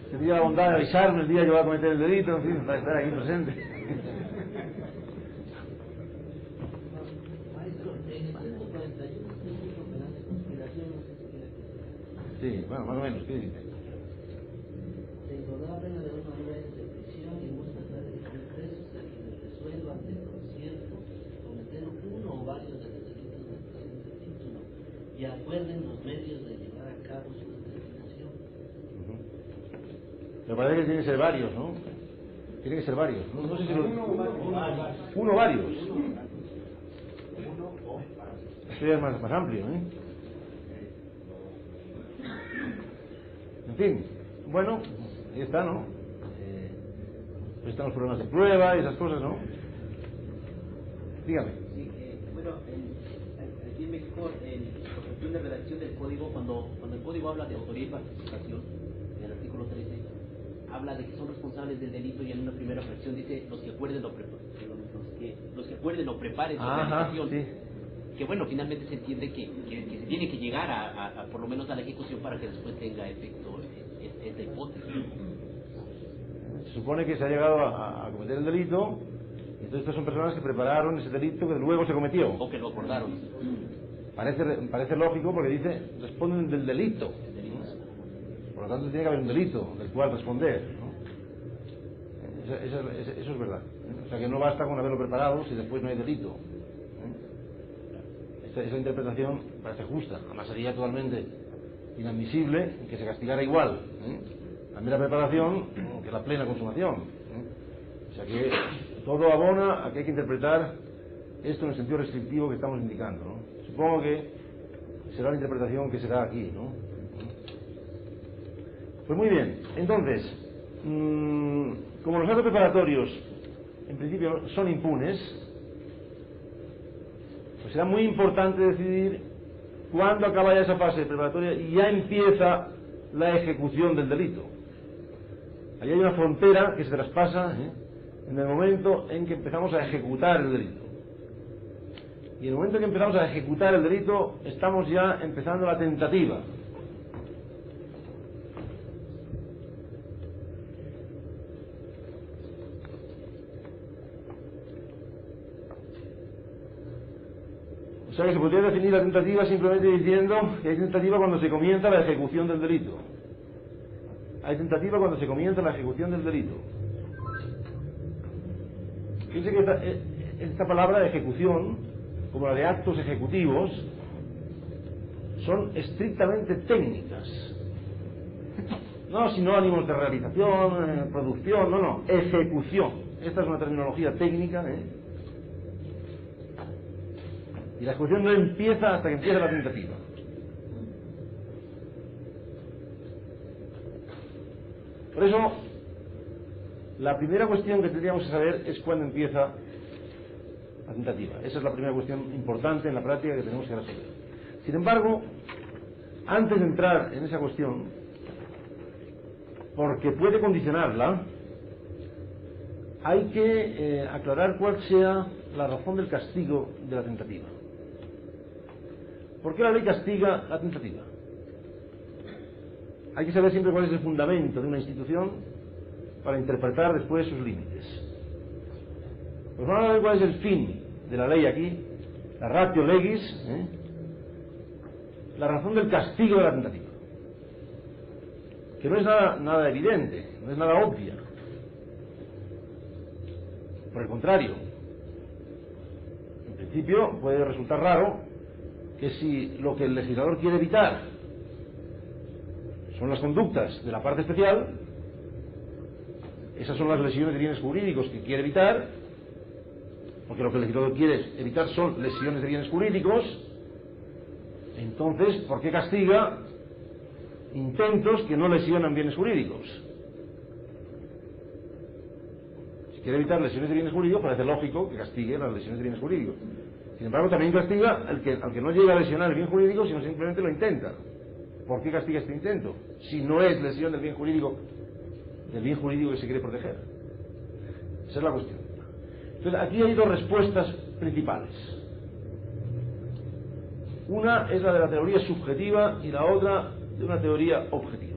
tendría la bondad de avisarme el día que va a cometer el delito, en fin, para estar aquí presente. Sí, bueno, más o menos, ¿qué dice? Se encontró la pena de 1 a 9 años de prisión y multas de 10 pesos a quienes resuelvan de concierto cometer uno o varios de los delitos de presente título y acuerden los medios de llevar a cabo su determinación. Me parece que tienen que ser varios, ¿no? Tienen que ser varios. No sé si uno o varios. Esto ya es más amplio, En fin, bueno, ahí está, ¿no? Están los problemas de prueba y esas cosas, ¿no? Dígame. Sí, bueno, aquí en México, por cuestión de redacción del código, cuando el código habla de autoría y participación, en el artículo 13, habla de que son responsables del delito y en una primera fracción dice los que acuerden o preparen su realización. Sí. Que bueno, finalmente se entiende que se tiene que llegar a por lo menos a la ejecución para que después tenga efecto esta hipótesis. Se supone que se ha llegado a cometer el delito, y entonces estas son personas que prepararon ese delito que luego se cometió. O que lo acordaron. Parece lógico porque dice, responden del delito. Por lo tanto tiene que haber un delito del cual responder, ¿no? Eso es verdad. O sea que no basta con haberlo preparado si después no hay delito. Esa interpretación parece justa, además sería totalmente inadmisible que se castigara igual la mera preparación que la plena consumación. O sea que todo abona a que hay que interpretar esto en el sentido restrictivo que estamos indicando, ¿no? Supongo que será la interpretación que se da aquí, ¿no? Pues muy bien, entonces, como los actos preparatorios en principio son impunes, pues será muy importante decidir cuándo acaba ya esa fase preparatoria y ya empieza la ejecución del delito. Ahí hay una frontera que se traspasa en el momento en que empezamos a ejecutar el delito. Y en el momento en que empezamos a ejecutar el delito, estamos ya empezando la tentativa. O sea que se podría definir la tentativa simplemente diciendo que hay tentativa cuando se comienza la ejecución del delito. Hay tentativa cuando se comienza la ejecución del delito. Fíjense que esta palabra de ejecución, como la de actos ejecutivos, son estrictamente técnicas. No sinónimos de realización, producción, no, ejecución. Esta es una terminología técnica, Y la ejecución no empieza hasta que empieza la tentativa. Por eso, la primera cuestión que tendríamos que saber es cuándo empieza la tentativa. Esa es la primera cuestión importante en la práctica que tenemos que resolver. Sin embargo, antes de entrar en esa cuestión, porque puede condicionarla, hay que aclarar cuál sea la razón del castigo de la tentativa. ¿Por qué la ley castiga la tentativa? Hay que saber siempre cuál es el fundamento de una institución para interpretar después sus límites. Pues vamos a ver cuál es el fin de la ley aquí, la ratio legis, la razón del castigo de la tentativa, que no es nada evidente, no es nada obvia. Por el contrario, en principio puede resultar raro que si lo que el legislador quiere evitar son las conductas de la parte especial, esas son las lesiones de bienes jurídicos que quiere evitar, porque lo que el legislador quiere evitar son lesiones de bienes jurídicos, entonces, ¿por qué castiga intentos que no lesionan bienes jurídicos? Si quiere evitar lesiones de bienes jurídicos, parece lógico que castigue las lesiones de bienes jurídicos. Sin embargo, también castiga al que no llega a lesionar el bien jurídico, sino simplemente lo intenta. ¿Por qué castiga este intento? Si no es lesión del bien jurídico que se quiere proteger. Esa es la cuestión. Entonces, aquí hay dos respuestas principales. Una es la de la teoría subjetiva y la otra de una teoría objetiva.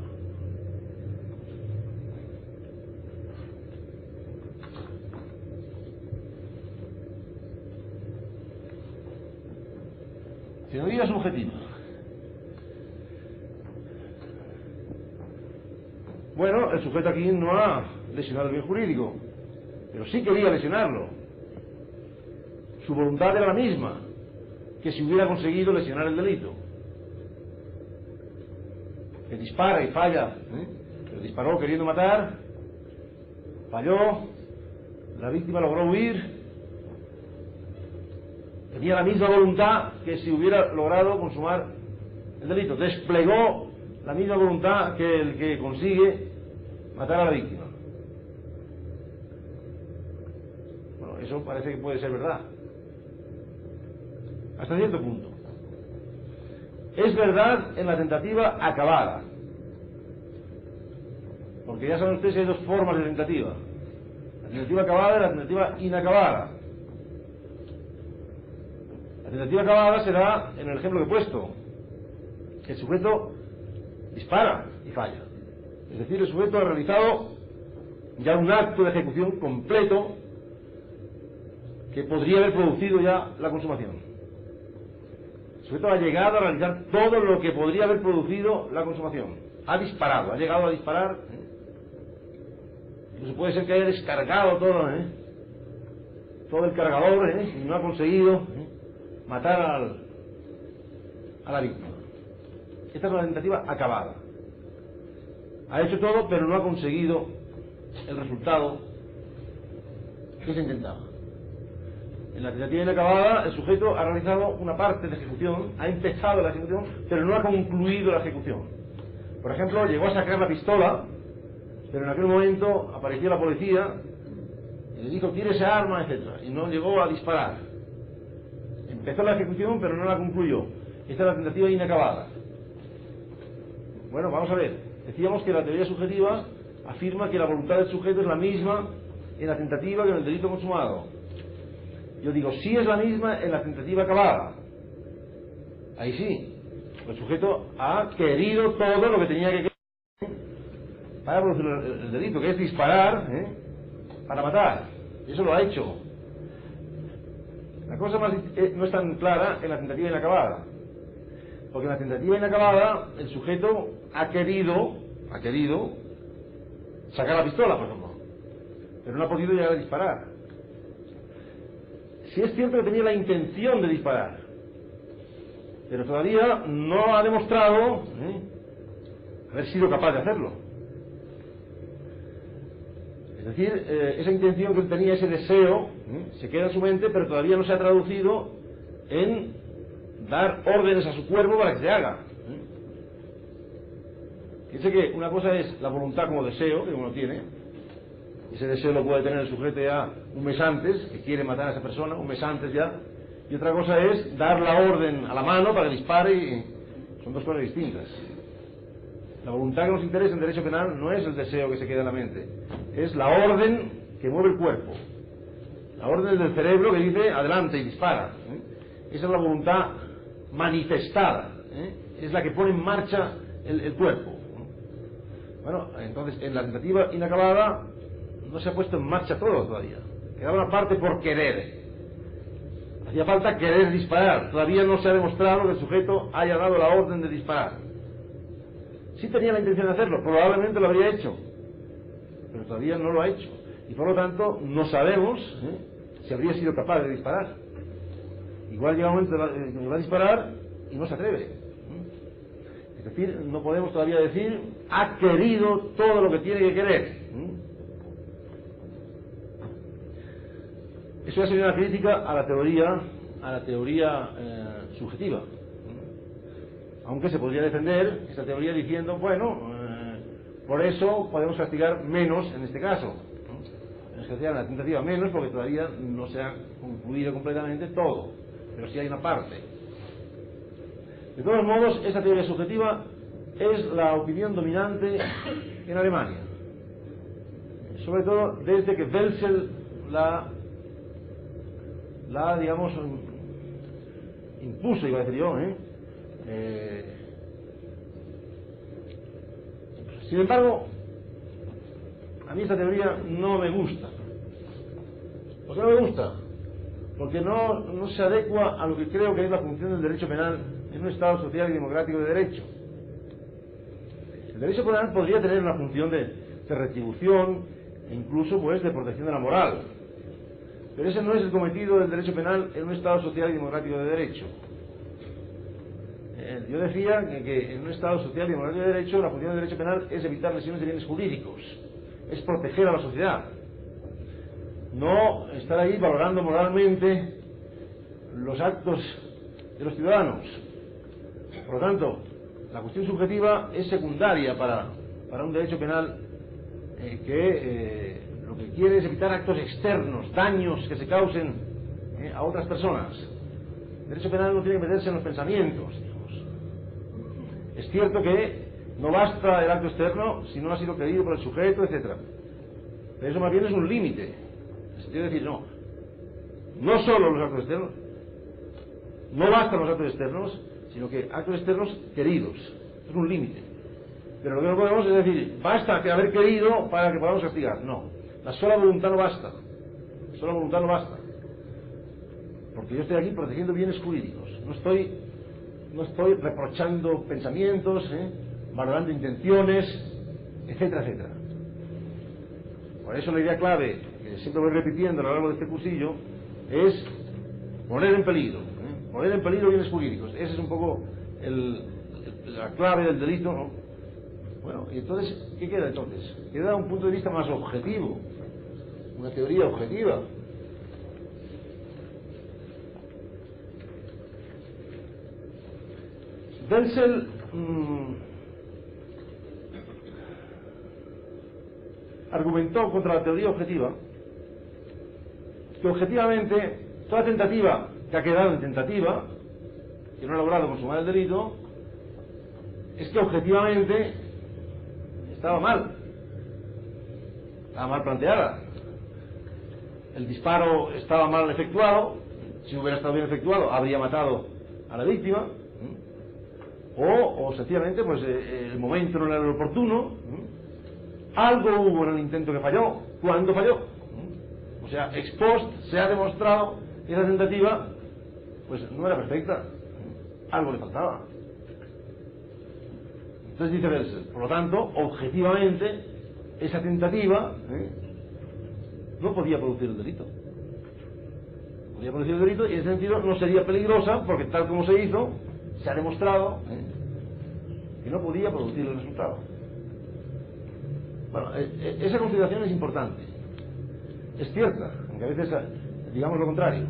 Teoría subjetiva. Bueno, el sujeto aquí no ha lesionado el bien jurídico, pero sí quería lesionarlo. Su voluntad era la misma que si hubiera conseguido lesionar el delito. Que dispara y falla, pero disparó queriendo matar, falló, la víctima logró huir. Tenía la misma voluntad que si hubiera logrado consumar el delito. Desplegó la misma voluntad que el que consigue matar a la víctima. Bueno, eso parece que puede ser verdad. Hasta cierto punto. Es verdad en la tentativa acabada. Porque ya saben ustedes que hay dos formas de tentativa. La tentativa acabada y la tentativa inacabada. La tentativa acabada será en el ejemplo que he puesto. El sujeto dispara y falla. Es decir, el sujeto ha realizado ya un acto de ejecución completo que podría haber producido ya la consumación. El sujeto ha llegado a realizar todo lo que podría haber producido la consumación. Ha disparado, ha llegado a disparar. Incluso puede ser que haya descargado todo el cargador, y no ha conseguido matar a la víctima. Esta es una tentativa acabada. Ha hecho todo, pero no ha conseguido el resultado que se intentaba. En la tentativa inacabada, el sujeto ha realizado una parte de ejecución, ha empezado la ejecución, pero no ha concluido la ejecución. Por ejemplo, llegó a sacar la pistola, pero en aquel momento apareció la policía y le dijo, tire esa arma, etc. Y no llegó a disparar. Empezó la ejecución, pero no la concluyó. Esta es la tentativa inacabada. Bueno, vamos a ver. Decíamos que la teoría subjetiva afirma que la voluntad del sujeto es la misma en la tentativa que en el delito consumado. Yo digo, sí es la misma en la tentativa acabada. Ahí sí. El sujeto ha querido todo lo que tenía que querer para producir el delito, que es disparar, para matar. Y eso lo ha hecho. La cosa no es tan clara en la tentativa inacabada. Porque en la tentativa inacabada el sujeto ha querido sacar la pistola, por ejemplo, pero no ha podido llegar a disparar. Sí es cierto que tenía la intención de disparar, pero todavía no ha demostrado haber sido capaz de hacerlo. Es decir, esa intención que él tenía, ese deseo, se queda en su mente, pero todavía no se ha traducido en dar órdenes a su cuerpo para que se haga. Fíjense que una cosa es la voluntad como deseo, que uno tiene. Ese deseo lo puede tener el sujeto ya un mes antes, que quiere matar a esa persona, un mes antes ya. Y otra cosa es dar la orden a la mano para que dispare, y son dos cosas distintas. La voluntad que nos interesa en derecho penal no es el deseo que se queda en la mente, es la orden que mueve el cuerpo. La orden del cerebro que dice adelante y dispara. Esa es la voluntad manifestada, es la que pone en marcha el cuerpo. Bueno, entonces en la tentativa inacabada no se ha puesto en marcha todo todavía. Quedaba una parte por querer. Hacía falta querer disparar. Todavía no se ha demostrado que el sujeto haya dado la orden de disparar. Sí tenía la intención de hacerlo, probablemente lo habría hecho, pero todavía no lo ha hecho. Y por lo tanto no sabemos si habría sido capaz de disparar. Igual llega un momento que va a disparar y no se atreve. Es decir, no podemos todavía decir ha querido todo lo que tiene que querer. Eso ya sería una crítica a la teoría subjetiva. Aunque se podría defender esa teoría diciendo, bueno, por eso podemos castigar menos en este caso. Podemos castigar en la tentativa menos porque todavía no se ha concluido completamente todo, pero sí hay una parte. De todos modos, esta teoría subjetiva es la opinión dominante en Alemania, sobre todo desde que Welsel la digamos impuso, iba a decir yo, sin embargo, a mí esta teoría no me gusta. ¿Por qué no me gusta? Porque no se adecua a lo que creo que es la función del derecho penal en un Estado social y democrático de derecho. El derecho penal podría tener una función de retribución e incluso pues de protección de la moral, pero ese no es el cometido del derecho penal en un Estado social y democrático de derecho. Yo decía que en un Estado social y democrático de derecho la función del derecho penal es evitar lesiones de bienes jurídicos, es proteger a la sociedad, no estar ahí valorando moralmente los actos de los ciudadanos. Por lo tanto, la cuestión subjetiva es secundaria para un derecho penal que lo que quiere es evitar actos externos, daños que se causen a otras personas. El derecho penal no tiene que meterse en los pensamientos, digamos. Es cierto que no basta el acto externo si no ha sido querido por el sujeto, etc. Pero eso más bien es un límite. En el sentido de decir, no solo los actos externos, no bastan los actos externos, sino que actos externos queridos. Es un límite. Pero lo que no podemos es decir, basta que haber querido para que podamos castigar. No, la sola voluntad no basta. La sola voluntad no basta. Porque yo estoy aquí protegiendo bienes jurídicos. No estoy reprochando pensamientos, valorando intenciones, etcétera, etcétera. Por eso la idea clave, que siempre voy repitiendo a lo largo de este cursillo, es poner en peligro. Poner en peligro bienes jurídicos. Esa es un poco la clave del delito, ¿no? Bueno, y entonces, ¿qué queda entonces? Queda un punto de vista más objetivo, una teoría objetiva. Belsel argumentó contra la teoría objetiva que objetivamente toda tentativa que ha quedado en tentativa, que no ha logrado consumar el delito, es que objetivamente estaba mal planteada. El disparo estaba mal efectuado. Si hubiera estado bien efectuado habría matado a la víctima, o sencillamente pues el momento no era el oportuno. Algo hubo en el intento que falló. ¿Cuándo falló? O sea, ex post se ha demostrado que esa tentativa pues no era perfecta, algo le faltaba. Entonces dice Belsel, por lo tanto, objetivamente esa tentativa no podía producir el delito. Podía producir el delito y en ese sentido no sería peligrosa porque tal como se hizo, se ha demostrado que no podía producir el resultado. Bueno, esa consideración es importante. Es cierta, aunque a veces digamos lo contrario.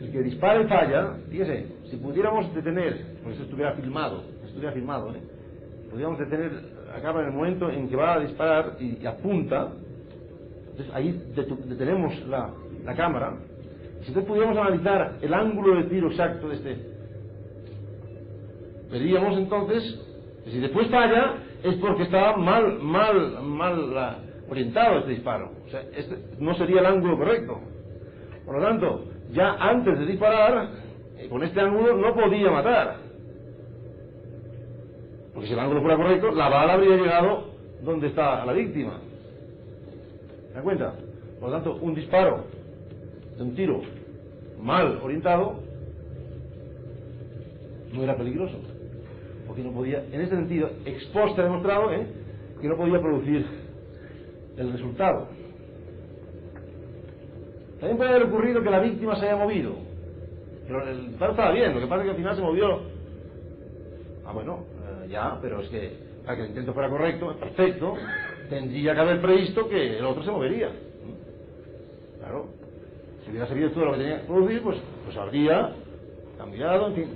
El que dispara y falla, fíjese, si pudiéramos detener, porque eso estuviera filmado, podríamos detener, acaba en el momento en que va a disparar y apunta, entonces ahí detenemos la cámara, si entonces pudiéramos analizar el ángulo de tiro exacto de este, veríamos entonces que si después falla es porque estaba mal orientado este disparo, o sea, este no sería el ángulo correcto. Por lo tanto, ya antes de disparar, con este ángulo no podía matar, porque si el ángulo fuera correcto, la bala habría llegado donde está la víctima. ¿Se dan cuenta? Por lo tanto, un disparo de un tiro mal orientado no era peligroso, porque no podía, en ese sentido, ex post ha demostrado que no podía producir el resultado. También puede haber ocurrido que la víctima se haya movido, pero el disparo estaba bien, lo que pasa es que al final se movió. Ya, pero es que para que el intento fuera correcto, perfecto, tendría que haber previsto que el otro se movería. Claro, si hubiera sabido todo lo que tenía que producir, pues habría cambiado, en fin.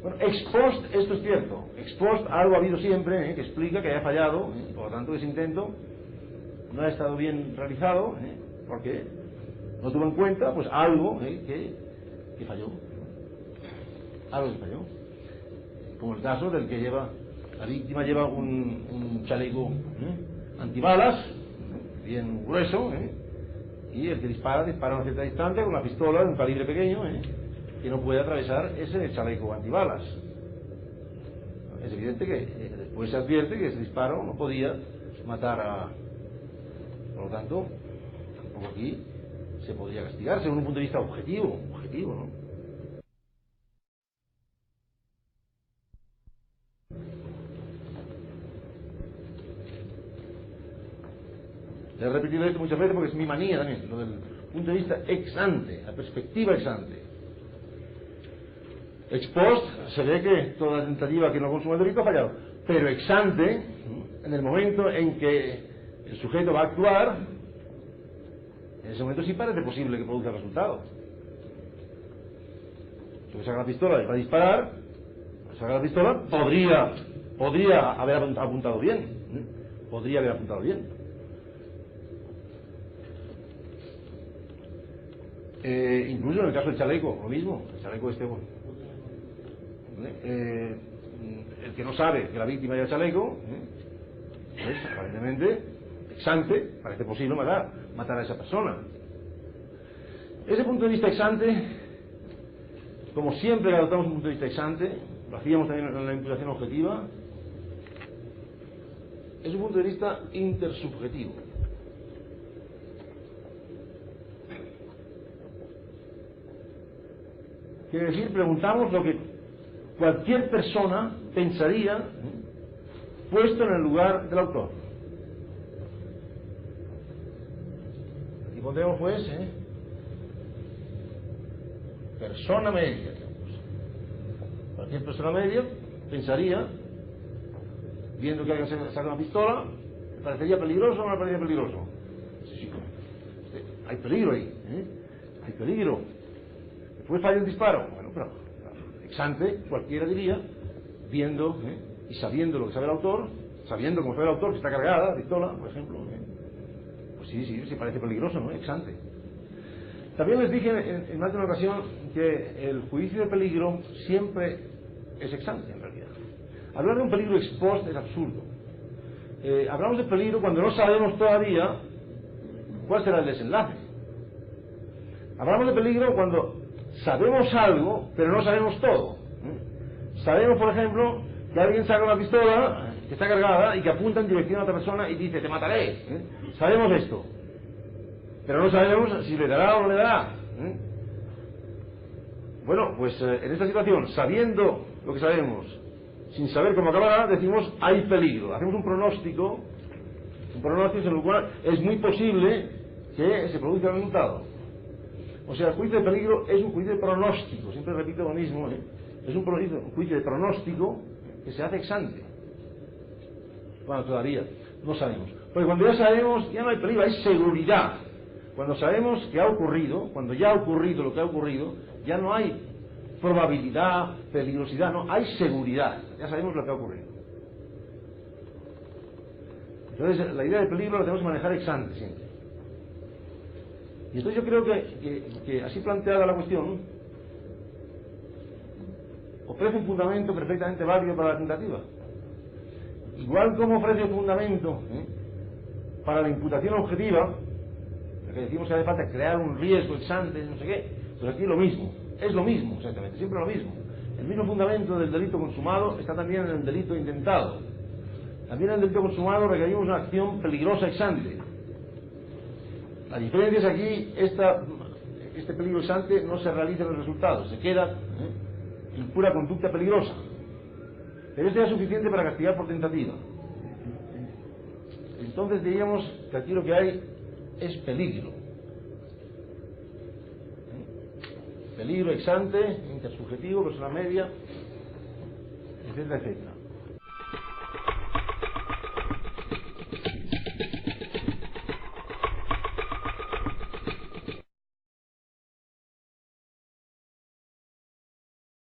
Bueno, ex post, esto es cierto. Ex post algo ha habido siempre que explica que haya fallado, por lo tanto ese intento no ha estado bien realizado, porque no tuvo en cuenta pues algo que falló. Algo que falló. Como el caso del que la víctima lleva un chaleco antibalas, bien grueso, y el que dispara a una cierta distancia con una pistola de un calibre pequeño, que no puede atravesar ese chaleco antibalas. Es evidente que después se advierte que ese disparo no podía matar a... Por lo tanto, tampoco aquí se podría castigar según un punto de vista objetivo, ¿no? He repetido esto muchas veces porque es mi manía también, lo del punto de vista ex ante, la perspectiva ex ante. Ex post se ve que toda tentativa que no consuma el delito ha fallado, pero ex ante, en el momento en que el sujeto va a actuar, en ese momento sí parece posible que produzca el resultado. Si saca la pistola y va a disparar, saca la pistola, podría haber apuntado bien, podría haber apuntado bien. Incluso en el caso del chaleco, lo mismo, el chaleco el que no sabe que la víctima lleva chaleco, pues aparentemente, ex ante, parece posible matar a esa persona. Ese punto de vista ex ante, como siempre que adoptamos un punto de vista ex ante, lo hacíamos también en la imputación objetiva, es un punto de vista intersubjetivo. Quiere decir, preguntamos lo que cualquier persona pensaría puesto en el lugar del autor. Aquí pondremos pues persona media, digamos. Cualquier persona media pensaría, viendo que alguien saca una pistola, ¿le parecería peligroso o no le parecería peligroso? Sí, hay peligro ahí, hay peligro. Después falla el disparo. Bueno, pero ex ante, cualquiera diría, viendo y sabiendo lo que sabe el autor, sabiendo cómo sabe el autor, que está cargada, pistola, por ejemplo, pues sí, parece peligroso, ¿no? Ex ante. También les dije en más de una ocasión que el juicio de peligro siempre es ex ante, en realidad. Hablar de un peligro ex post es absurdo. Hablamos de peligro cuando no sabemos todavía cuál será el desenlace. Hablamos de peligro cuando sabemos algo, pero no sabemos todo. Sabemos, por ejemplo, que alguien saca una pistola que está cargada y que apunta en dirección a otra persona y dice, te mataré. Sabemos esto, pero no sabemos si le dará o no le dará. Bueno, pues en esta situación, sabiendo lo que sabemos, sin saber cómo acabará, decimos, hay peligro. Hacemos un pronóstico en el cual es muy posible que se produzca el resultado. O sea, el juicio de peligro es un juicio de pronóstico, siempre repito lo mismo, es un juicio de pronóstico que se hace ex ante. Bueno, todavía no sabemos. Porque cuando ya sabemos, ya no hay peligro, hay seguridad. Cuando sabemos que ha ocurrido, cuando ya ha ocurrido lo que ha ocurrido, ya no hay probabilidad, peligrosidad, no, hay seguridad. Ya sabemos lo que ha ocurrido. Entonces, la idea de peligro la tenemos que manejar ex ante siempre. Y entonces yo creo que así planteada la cuestión, ofrece un fundamento perfectamente válido para la tentativa. Igual como ofrece un fundamento para la imputación objetiva, que decimos que hace falta crear un riesgo ex ante, no sé qué, pues aquí lo mismo, es lo mismo exactamente, siempre lo mismo. El mismo fundamento del delito consumado está también en el delito intentado. También en el delito consumado requerimos una acción peligrosa ex ante. La diferencia es aquí, este peligro ex ante no se realiza en el resultado, se queda en pura conducta peligrosa. Pero esto ya es suficiente para castigar por tentativa. Entonces diríamos que aquí lo que hay es peligro. Peligro ex ante, intersubjetivo, persona media, etcétera, etcétera.